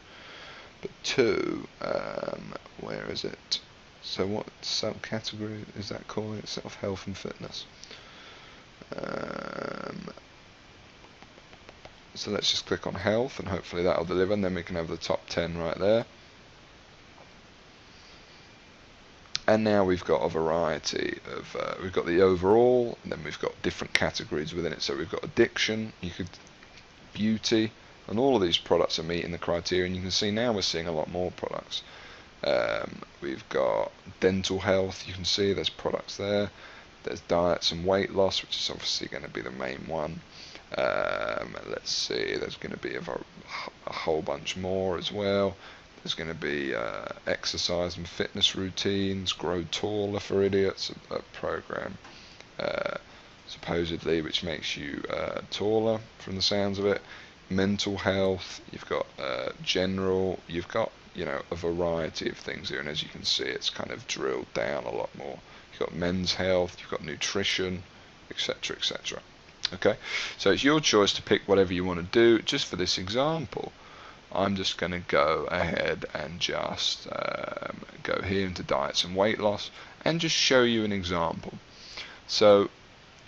But 2, where is it? So what subcategory is that calling itself? Health and fitness. So let's just click on health, and hopefully that'll deliver, and then we can have the top 10 right there. And now we've got a variety of, we've got the overall, and then we've got different categories within it. So we've got addiction, beauty, and all of these products are meeting the criteria, and you can see now we're seeing a lot more products. We've got dental health, you can see there's products there. There's diets and weight loss, which is obviously going to be the main one. Let's see, there's going to be a whole bunch more as well. There's going to be exercise and fitness routines, Grow Taller for Idiots, a program supposedly which makes you taller from the sounds of it. Mental health, you've got general, you've got a variety of things here, and as you can see it's kind of drilled down a lot more. You've got men's health, you've got nutrition, etc, etc. Okay, so it's your choice to pick whatever you want to do. Just for this example, I'm just going to go ahead and just go here into diets and weight loss and just show you an example. So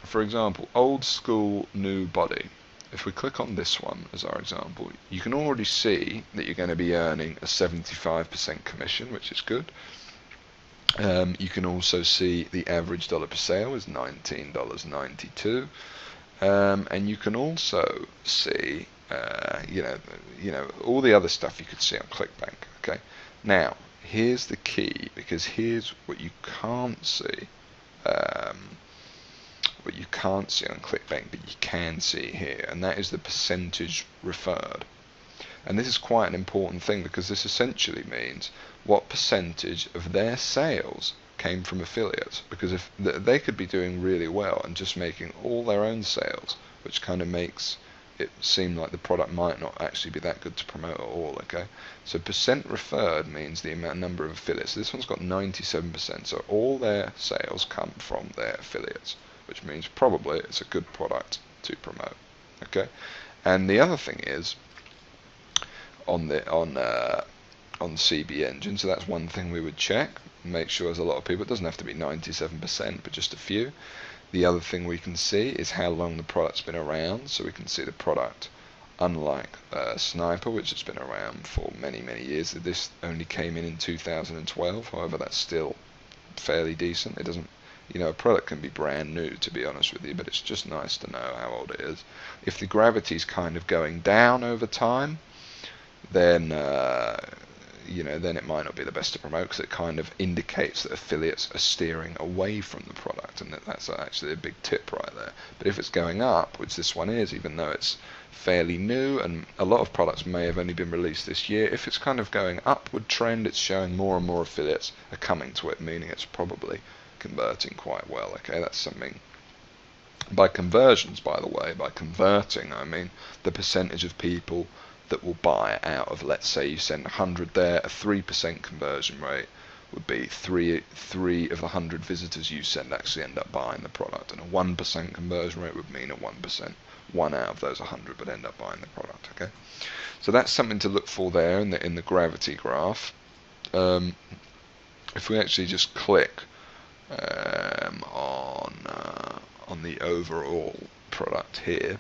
for example, old school new body. If we click on this one as our example, you can already see that you're going to be earning a 75% commission, which is good. You can also see the average dollar per sale is $19.92, and you can also see all the other stuff you could see on ClickBank. Okay, now here's the key, because here's what you can't see. What you can't see on ClickBank, but you can see here, and that is the percentage referred. And this is quite an important thing, because this essentially means what percentage of their sales came from affiliates, because if they could be doing really well and just making all their own sales, which kind of makes it seem like the product might not actually be that good to promote at all. Okay, so percent referred means the number of affiliates. So this one's got 97%, so all their sales come from their affiliates, which means probably it's a good product to promote. Okay, and the other thing is on CB Engine, so that's one thing we would check, make sure there's a lot of people. It doesn't have to be 97%, but just a few. The other thing we can see is how long the product's been around. So we can see the product, unlike Sniper, which has been around for many years. This only came in 2012. However, that's still fairly decent. It doesn't, a product can be brand new, to be honest with you, but it's just nice to know how old it is. If the gravity's kind of going down over time, then then it might not be the best to promote, because it kind of indicates that affiliates are steering away from the product, and that's actually a big tip right there. But if it's going up, which this one is, even though it's fairly new and a lot of products may have only been released this year, if it's kind of going upward trend, it's showing more and more affiliates are coming to it, meaning it's probably converting quite well. Okay, that's something. By conversions, by the way, by converting, I mean the percentage of people that will buy out of, let's say you send 100 there, a 3% conversion rate would be three of the 100 visitors you send actually end up buying the product, and a 1% conversion rate would mean a 1%, one out of those 100 would end up buying the product. Okay, so that's something to look for there in the gravity graph. If we actually just click on the overall product here,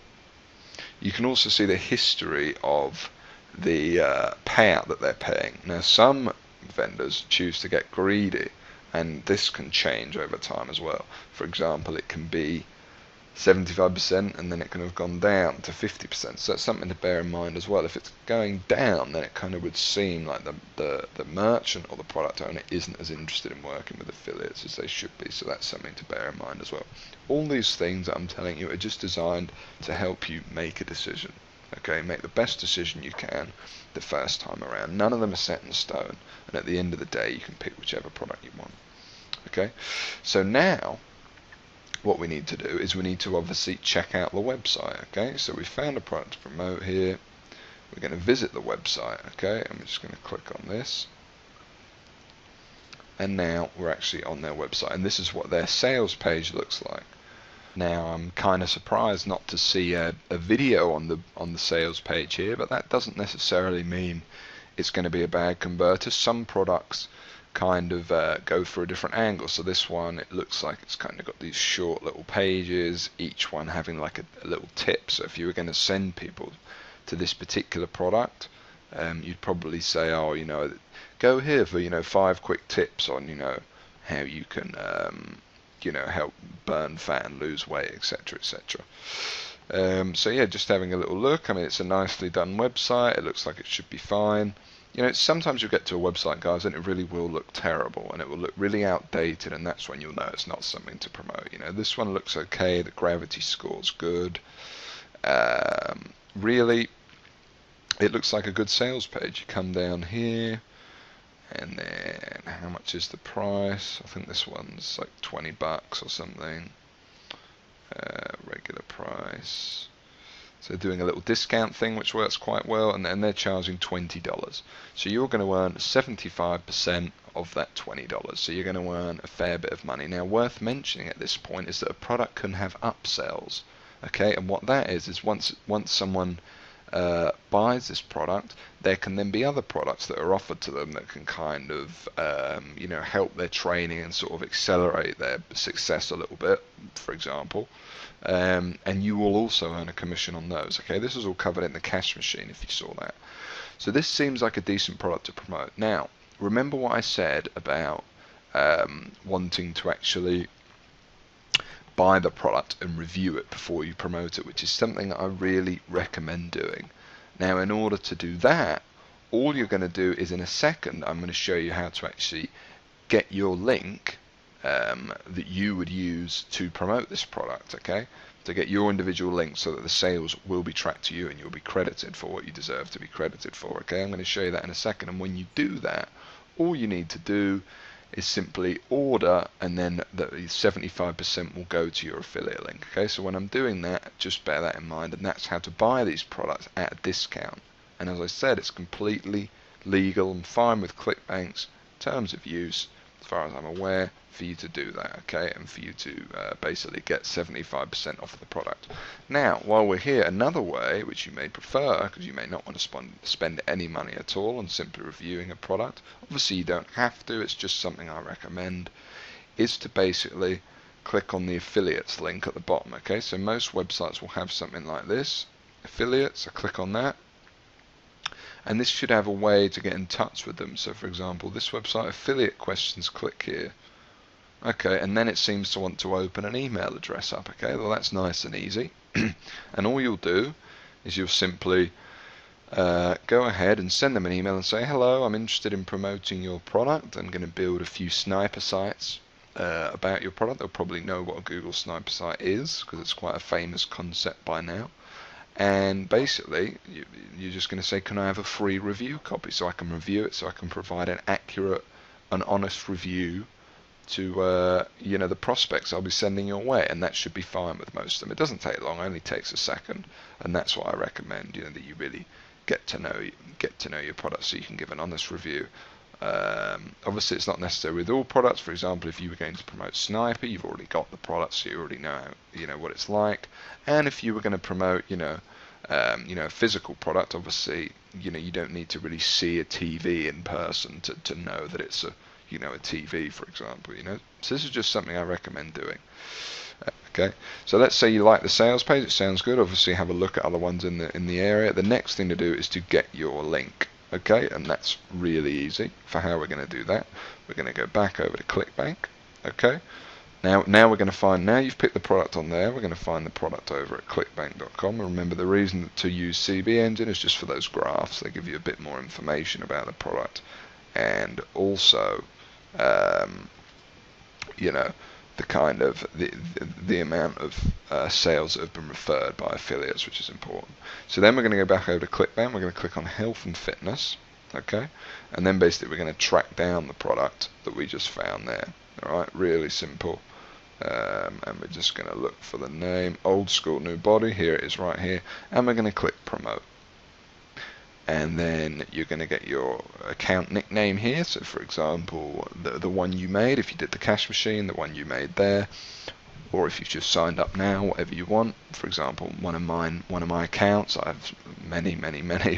you can also see the history of the payout that they're paying. Now, some vendors choose to get greedy, and this can change over time as well. For example, it can be 75% and then it can have gone down to 50%. So that's something to bear in mind as well. If it's going down, then it kind of would seem like the merchant or the product owner isn't as interested in working with affiliates as they should be. So that's something to bear in mind as well. All these things that I'm telling you are just designed to help you make a decision. Okay, make the best decision you can the first time around. None of them are set in stone, and at the end of the day you can pick whichever product you want. Okay, so now what we need to do is we need to obviously check out the website. Okay, so we found a product to promote here. We're going to visit the website. Okay, I'm just going to click on this, and now we're actually on their website, and this is what their sales page looks like. Now, I'm kind of surprised not to see a video on the sales page here, but that doesn't necessarily mean it's going to be a bad converter. Some products kind of go for a different angle. So this one, it looks like it's kind of got these short little pages, each one having like a little tip. So if you were going to send people to this particular product, you'd probably say, oh, go here for 5 quick tips on how you can help burn fat and lose weight, etc., etc. So yeah, just having a little look. I mean, it's a nicely done website. It looks like it should be fine. Sometimes you'll get to a website, guys, and it really will look terrible, and it will look really outdated, and that's when you'll know it's not something to promote. This one looks okay. The gravity score's good. Really, it looks like a good sales page. You come down here, and then how much is the price? I think this one's like $20 or something. Regular price. So they're doing a little discount thing which works quite well, and then they're charging $20. So you're going to earn 75% of that $20. So you're going to earn a fair bit of money. Now, worth mentioning at this point is that a product can have upsells. Okay, and what that is once someone buys this product, there can then be other products that are offered to them that can kind of help their training and sort of accelerate their success a little bit, for example, and you will also earn a commission on those. Okay, this is all covered in the cash machine if you saw that. So this seems like a decent product to promote. Now, remember what I said about wanting to actually buy the product and review it before you promote it, which is something that I really recommend doing. Now, in order to do that, all you're going to do is, in a second, I'm going to show you how to actually get your link that you would use to promote this product, okay? To get your individual link so that the sales will be tracked to you and you'll be credited for what you deserve to be credited for, okay? I'm going to show you that in a second, and when you do that, all you need to do is simply order, and then the 75% will go to your affiliate link. Okay, so when I'm doing that, just bear that in mind, and that's how to buy these products at a discount. And as I said, it's completely legal and fine with ClickBank's terms of use, as far as I'm aware, for you to do that, okay, and for you to basically get 75% off of the product. Now, while we're here, another way, which you may prefer, because you may not want to spend any money at all on simply reviewing a product, obviously you don't have to, it's just something I recommend, is to basically click on the affiliates link at the bottom. Okay, so most websites will have something like this, affiliates. I click on that, and this should have a way to get in touch with them. So for example, this website, affiliate questions, click here. Okay, and then it seems to want to open an email address up. Okay, well that's nice and easy. And all you'll do is you'll simply go ahead and send them an email and say, hello, I'm interested in promoting your product. I'm going to build a few sniper sites about your product. They'll probably know what a Google sniper site is because it's quite a famous concept by now. And basically you're just going to say, can I have a free review copy so I can review it, so I can provide an accurate and honest review to the prospects I'll be sending your way. And that should be fine with most of them. It doesn't take long, it only takes a second, and that's what I recommend, that you really get to know your product so you can give an honest review. Obviously it's not necessary with all products. For example, if you were going to promote Sniper, you've already got the product, so you already know what it's like. And if you were going to promote a physical product, obviously you don't need to really see a TV in person to know that it's a TV, for example. So this is just something I recommend doing. Okay, so let's say you like the sales page. It sounds good. Obviously have a look at other ones in the area. The next thing to do is to get your link. Okay, and that's really easy. For how we're going to do that, we're going to go back over to ClickBank. Okay, now we're going to find, now you've picked the product on there, we're going to find the product over at clickbank.com. And remember, the reason to use CB Engine is just for those graphs. They give you a bit more information about the product, and also the kind of the amount of sales that have been referred by affiliates, which is important. So then we're going to go back over to ClickBank. We're going to click on health and fitness. Okay, and then basically we're going to track down the product that we just found there. All right, really simple. And we're just going to look for the name, old school new body. Here it is right here, and we're going to click promote. And then you're going to get your account nickname here. So for example, the one you made, if you did the cash machine, the one you made there, or if you've just signed up now, whatever you want. For example, one of my accounts, I have many,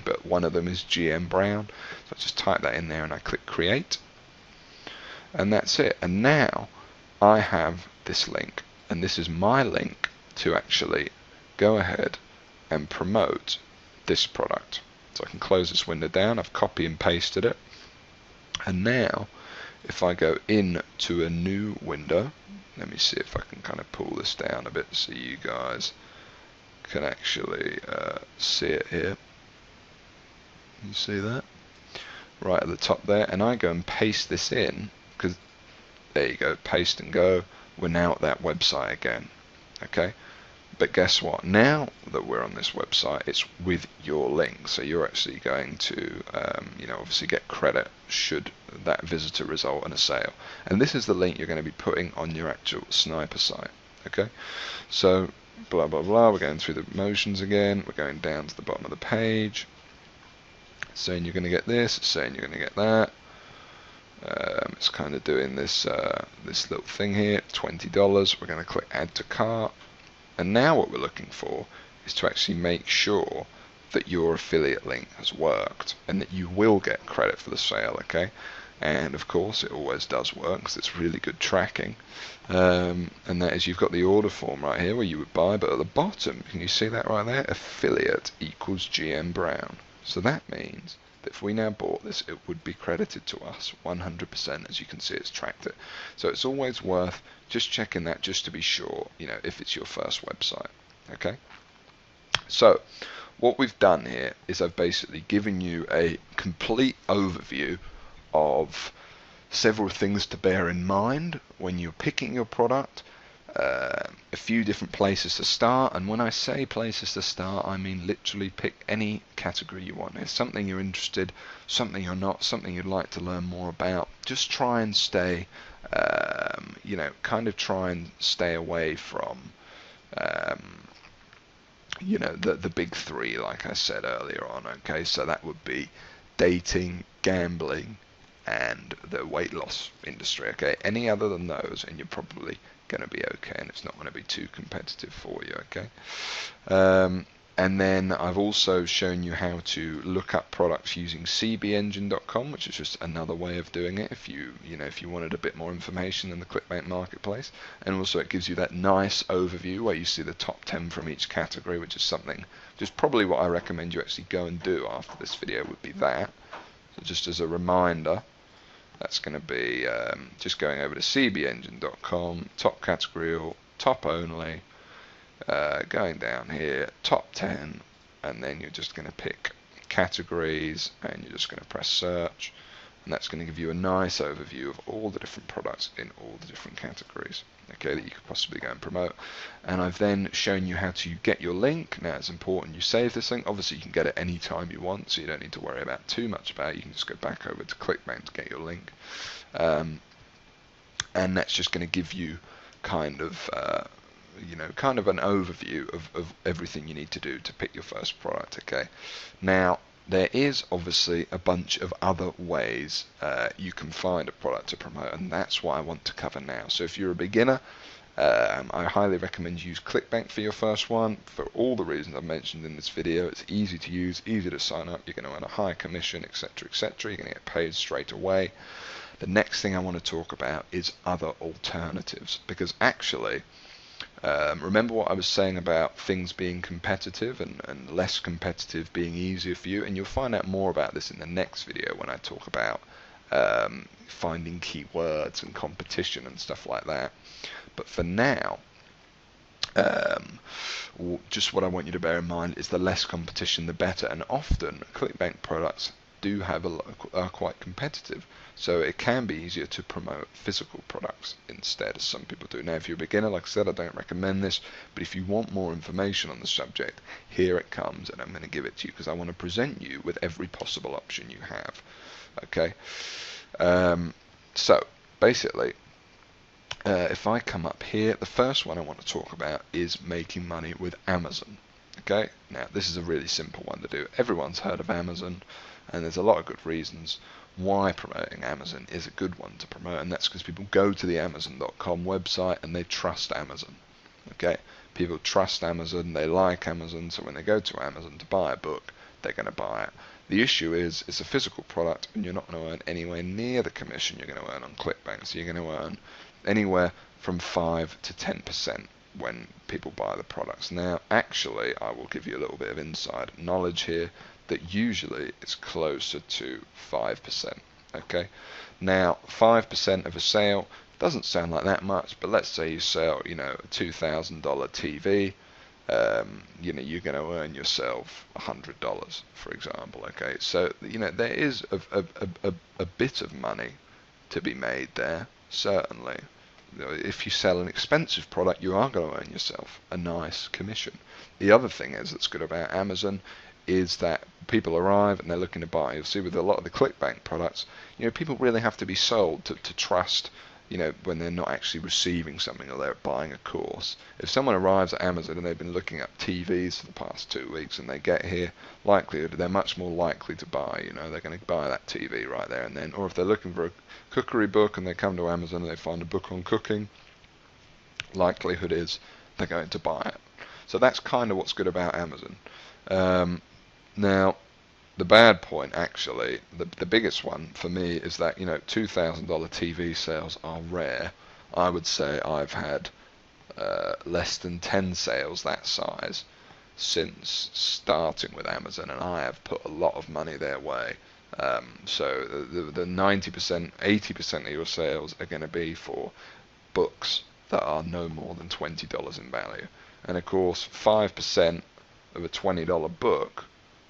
but one of them is GM Brown. So I just type that in there and I click create, and that's it. And now I have this link, and this is my link to actually go ahead and promote this product. So I can close this window down. I've copy and pasted it, and now if I go into a new window, let me see if I can kind of pull this down a bit so you guys can actually see it here. You see that right at the top there, and I go and paste this in, because there you go, paste and go. We're now at that website again. Okay, but guess what? Now that we're on this website, it's with your link, so you're actually going to obviously get credit should that visitor result in a sale. And this is the link you're going to be putting on your actual Sniper site. Okay, so blah blah blah, we're going through the motions again, we're going down to the bottom of the page, saying you're going to get this, saying you're going to get that. It's kind of doing this this little thing here, $20. We're going to click add to cart. And now what we're looking for is to actually make sure that your affiliate link has worked and that you will get credit for the sale. Okay, and of course it always does work because it's really good tracking. And that is, you've got the order form right here where you would buy, but at the bottom, can you see that right there? Affiliate equals GM Brown. So that means that if we now bought this, it would be credited to us 100%. As you can see, it's tracked it. So it's always worth just checking that, just to be sure, if it's your first website. Okay, so what we've done here is I've basically given you a complete overview of several things to bear in mind when you're picking your product, a few different places to start. And when I say places to start, I mean literally pick any category you want. It's something you're interested, something you're not, something you'd like to learn more about. Just try and stay kind of try and stay away from the big three, like I said earlier on. Okay, so that would be dating, gambling, and the weight loss industry. Okay, any other than those and you're probably going to be okay, and it's not going to be too competitive for you. Okay, And then I've also shown you how to look up products using cbengine.com, which is just another way of doing it if you wanted a bit more information than the ClickBank Marketplace. And also it gives you that nice overview where you see the top 10 from each category, which is something, just probably what I recommend you actually go and do after this video would be that. So just as a reminder, that's going to be just going over to cbengine.com, top category or top only, going down here, top 10, and then you're just going to pick categories and you're just going to press search, and that's going to give you a nice overview of all the different products in all the different categories, okay, that you could possibly go and promote. And I've then shown you how to get your link. Now it's important you save this link. Obviously you can get it any time you want, so you don't need to worry about too much about it. You can just go back over to ClickBank to get your link, and that's just going to give you kind of an overview of everything you need to do to pick your first product. Okay, now there is obviously a bunch of other ways you can find a product to promote, and that's what I want to cover now. So if you're a beginner, I highly recommend you use ClickBank for your first one for all the reasons I've mentioned in this video. It's easy to use, easy to sign up, you're going to earn a high commission, etc., etc. You're going to get paid straight away. The next thing I want to talk about is other alternatives, because actually remember what I was saying about things being competitive and less competitive being easier for you, and you'll find out more about this in the next video when I talk about finding keywords and competition and stuff like that. But for now, just what I want you to bear in mind is the less competition the better, and often ClickBank products do have are quite competitive, so it can be easier to promote physical products instead, as some people do. Now if you're a beginner, like I said, I don't recommend this, but if you want more information on the subject, here it comes, and I'm going to give it to you because I want to present you with every possible option you have. Okay, so basically, if I come up here, the first one I want to talk about is making money with Amazon. Okay, now this is a really simple one to do. Everyone's heard of Amazon, and there's a lot of good reasons why promoting Amazon is a good one to promote, and that's because people go to the Amazon.com website and they trust Amazon. Okay, people trust Amazon, they like Amazon, so when they go to Amazon to buy a book, they're going to buy it. The issue is it's a physical product, and you're not going to earn anywhere near the commission you're going to earn on ClickBank. So you're going to earn anywhere from 5 to 10% when people buy the products. Now actually I will give you a little bit of inside knowledge here that usually it's closer to 5%. Okay, now 5% of a sale doesn't sound like that much, but let's say you sell a $2,000 TV, you're going to earn yourself $100, for example. Okay, so there is a bit of money to be made there, certainly. If you sell an expensive product, you are going to earn yourself a nice commission. The other thing that's good about Amazon is that people arrive and they're looking to buy. You'll see with a lot of the ClickBank products, people really have to be sold to trust, when they're not actually receiving something or they're buying a course. If someone arrives at Amazon and they've been looking at TVs for the past 2 weeks and they get here, likelihood they're much more likely to buy. They're going to buy that TV right there and then. Or if they're looking for a cookery book and they come to Amazon and they find a book on cooking, likelihood is they're going to buy it. So that's kind of what's good about Amazon. Now, the bad point, actually, the biggest one for me is that $2,000 TV sales are rare. I would say I've had less than 10 sales that size since starting with Amazon, and I have put a lot of money their way. So the 90%, 80% of your sales are going to be for books that are no more than $20 in value. And of course, 5% of a $20 book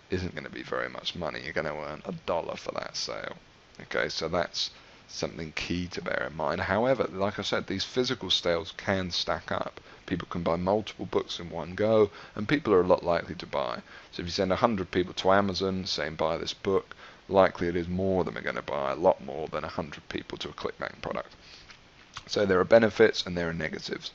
isn't going to be very much money. You're going to earn $1 for that sale. Okay, so that's something key to bear in mind. However, like I said, these physical sales can stack up. People can buy multiple books in one go, and people are a lot likely to buy. So if you send 100 people to Amazon saying buy this book, likely it is more of them are going to buy, a lot more than 100 people to a ClickBank product. So there are benefits and there are negatives.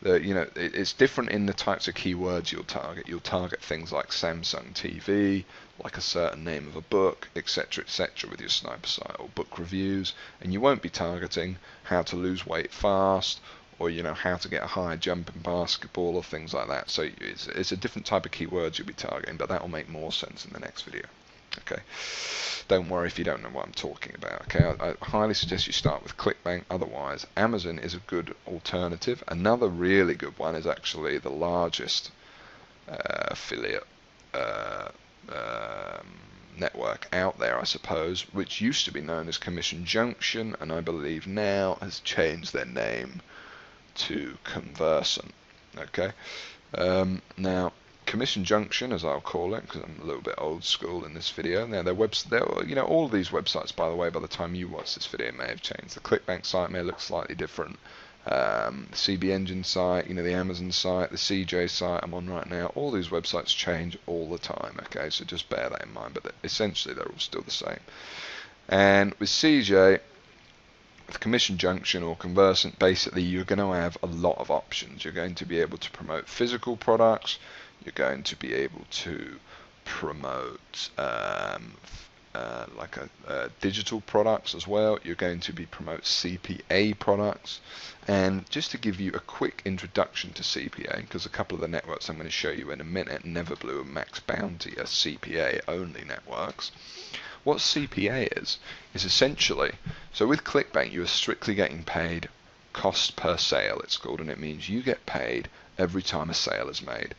It's different in the types of keywords you'll target. You'll target things like Samsung TV, like a certain name of a book, etc., etc., with your sniper site, or book reviews, and you won't be targeting how to lose weight fast, or how to get a high jump in basketball, or things like that. So it's a different type of keywords you'll be targeting, but that will make more sense in the next video. Okay, don't worry if you don't know what I'm talking about. Okay, I highly suggest you start with ClickBank. Otherwise, Amazon is a good alternative. Another really good one is actually the largest affiliate network out there, I suppose, which used to be known as Commission Junction, and I believe now has changed their name to Conversant. Okay, now Commission Junction, as I'll call it, because I'm a little bit old school in this video. Now their website, all of these websites, by the way, by the time you watch this video, may have changed. The ClickBank site may look slightly different. The CB Engine site, the Amazon site, the CJ site I'm on right now, all these websites change all the time. Okay, so just bear that in mind. But essentially, they're all still the same. And with CJ, with Commission Junction or Conversant, basically you're going to have a lot of options. You're going to be able to promote physical products. You're going to be able to promote digital products as well. You're going to be promote CPA products. And just to give you a quick introduction to CPA, because a couple of the networks I'm going to show you in a minute, Neverblue and Max Bounty, are CPA only networks. What CPA is essentially, so with ClickBank you are strictly getting paid cost per sale, it's called, and it means you get paid every time a sale is made.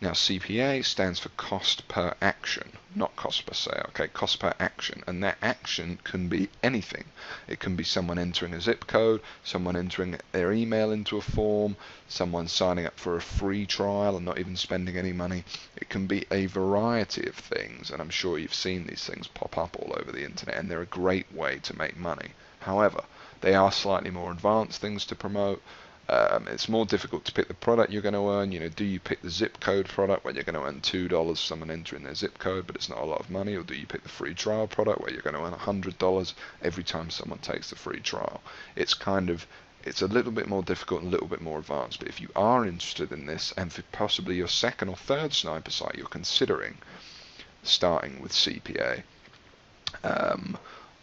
Now CPA stands for cost per action, not cost per sale, okay, cost per action, and that action can be anything. It can be someone entering a zip code, someone entering their email into a form, someone signing up for a free trial and not even spending any money. It can be a variety of things, and I'm sure you've seen these things pop up all over the internet, and they're a great way to make money. However, they are slightly more advanced things to promote. It's more difficult to pick the product you're going to earn. Do you pick the zip code product where you're going to earn $2 someone entering their zip code, but it's not a lot of money, or do you pick the free trial product where you're going to earn $100 every time someone takes the free trial? It's a little bit more difficult and a little bit more advanced. But if you are interested in this, and for possibly your second or third sniper site, you're considering starting with CPA,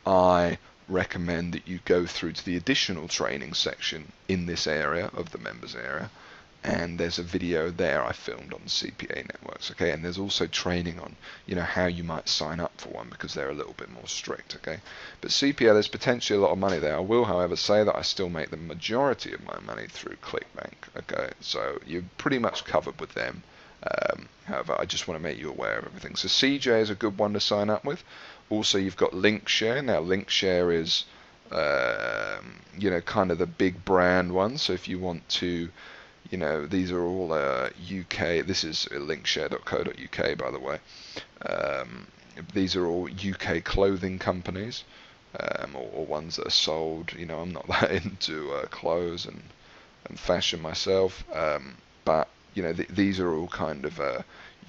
I recommend that you go through to the additional training section in this area of the members area, and there's a video there I filmed on CPA networks. Okay, and there's also training on how you might sign up for one, because they're a little bit more strict. Okay, but CPA, there's potentially a lot of money there. I will however say that I still make the majority of my money through ClickBank. Okay, so you're pretty much covered with them. However, I just want to make you aware of everything. So CJ is a good one to sign up with. Also, you've got LinkShare. Now, LinkShare is, kind of the big brand one. So if you want to, these are all UK. This is linkshare.co.uk, by the way. These are all UK clothing companies, or ones that are sold. I'm not that into clothes and fashion myself, but these are all kind of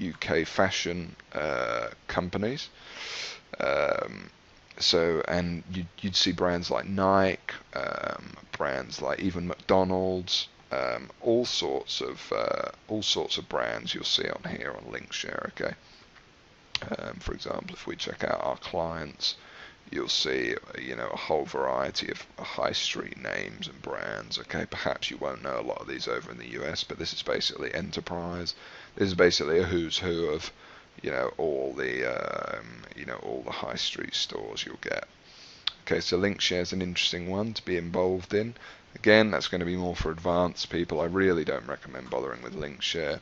UK fashion companies. And you'd see brands like Nike, brands like even McDonald's, all sorts of brands you'll see on here on LinkShare. Okay. For example, if we check out our clients, you'll see a whole variety of high street names and brands. Okay, perhaps you won't know a lot of these over in the US, but this is basically enterprise. This is basically a who's who of all the high street stores you'll get. Okay, so LinkShare is an interesting one to be involved in. Again, that's going to be more for advanced people. I really don't recommend bothering with LinkShare,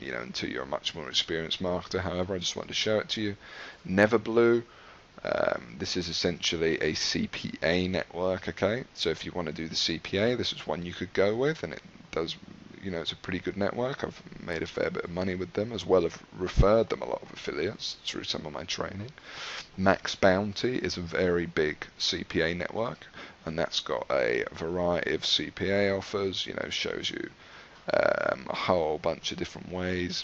until you're a much more experienced marketer. However, I just wanted to show it to you. Neverblue. This is essentially a CPA network. Okay, so if you want to do the CPA, this is one you could go with, and it does. It's a pretty good network. I've made a fair bit of money with them, as well as referred them a lot of affiliates through some of my training. Max Bounty is a very big CPA network, and that's got a variety of CPA offers. Shows you a whole bunch of different ways.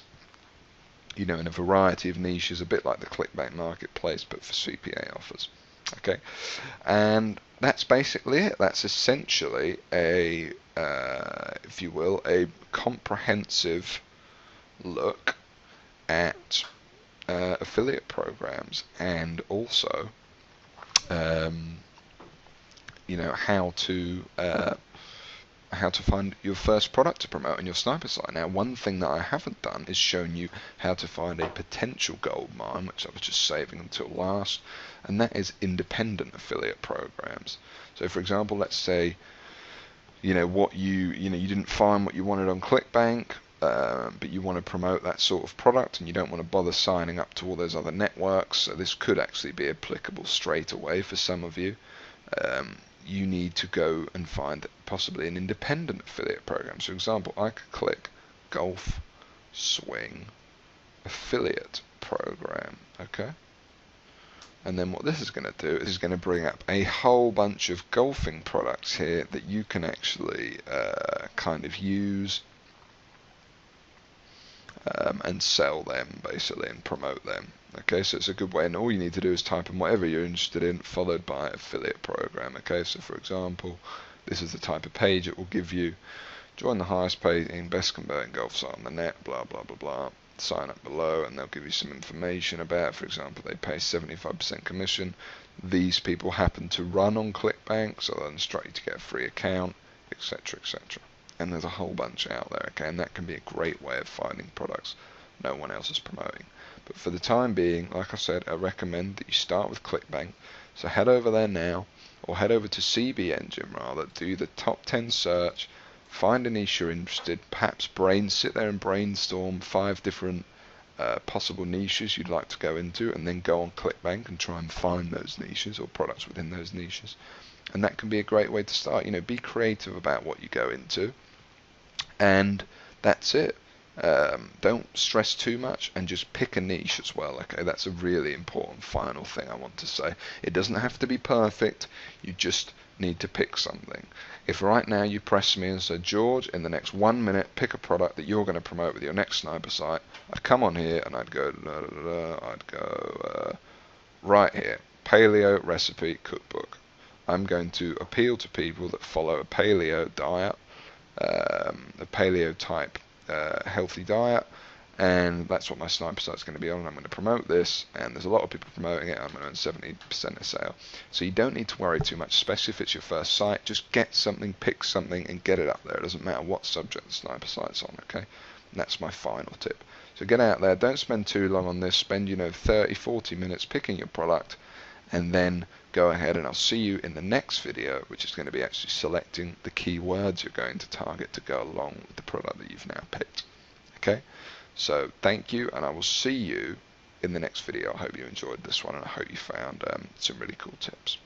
In a variety of niches, a bit like the ClickBank marketplace, but for CPA offers. Okay, and that's basically it. That's essentially if you will, a comprehensive look at affiliate programs, and also how to how to find your first product to promote on your sniper site. Now, one thing that I haven't done is shown you how to find a potential gold mine, which I was just saving until last, and that is independent affiliate programs. So for example, let's say you didn't find what you wanted on ClickBank, but you want to promote that sort of product and you don't want to bother signing up to all those other networks, so this could actually be applicable straight away for some of you. You need to go and find possibly an independent affiliate program. So for example, I could click Golf Swing Affiliate Program, okay? And then what this is going to do is going to bring up a whole bunch of golfing products here that you can actually kind of use and sell them basically and promote them. Okay, so it's a good way, and all you need to do is type in whatever you're interested in, followed by affiliate program. Okay, so for example, this is the type of page it will give you. Join the highest paying, best converting golf site on the net, blah blah blah blah. Sign up below and they'll give you some information about, for example, they pay 75% commission. These people happen to run on ClickBank, so they'll instruct you to get a free account, etc, etc. And there's a whole bunch out there, okay, and that can be a great way of finding products no one else is promoting. But for the time being, like I said, I recommend that you start with ClickBank. So head over there now, or head over to CB Engine rather, do the top 10 search, find a niche you're interested, perhaps sit there and brainstorm 5 different possible niches you'd like to go into, and then go on ClickBank and try and find those niches or products within those niches. And that can be a great way to start. Be creative about what you go into, and that's it. Don't stress too much, and just pick a niche as well. Okay, that's a really important final thing I want to say. It doesn't have to be perfect, you just need to pick something. If right now you press me and say, George, in the next 1 minute pick a product that you're going to promote with your next sniper site, I'd come on here and I'd go right here, paleo recipe cookbook. I'm going to appeal to people that follow a paleo diet, a paleo type healthy diet, and that's what my sniper site is going to be on, and I'm going to promote this, and there's a lot of people promoting it. I'm going to earn 70% of sale. So you don't need to worry too much, especially if it's your first site. Just get something, pick something, and get it up there. It doesn't matter what subject the sniper site's on, okay? And that's my final tip. So get out there, don't spend too long on this, spend 30-40 minutes picking your product, and then go ahead, and I'll see you in the next video, which is going to be actually selecting the keywords you're going to target to go along with the product that you've now picked. Okay, so thank you, and I will see you in the next video. I hope you enjoyed this one, and I hope you found some really cool tips.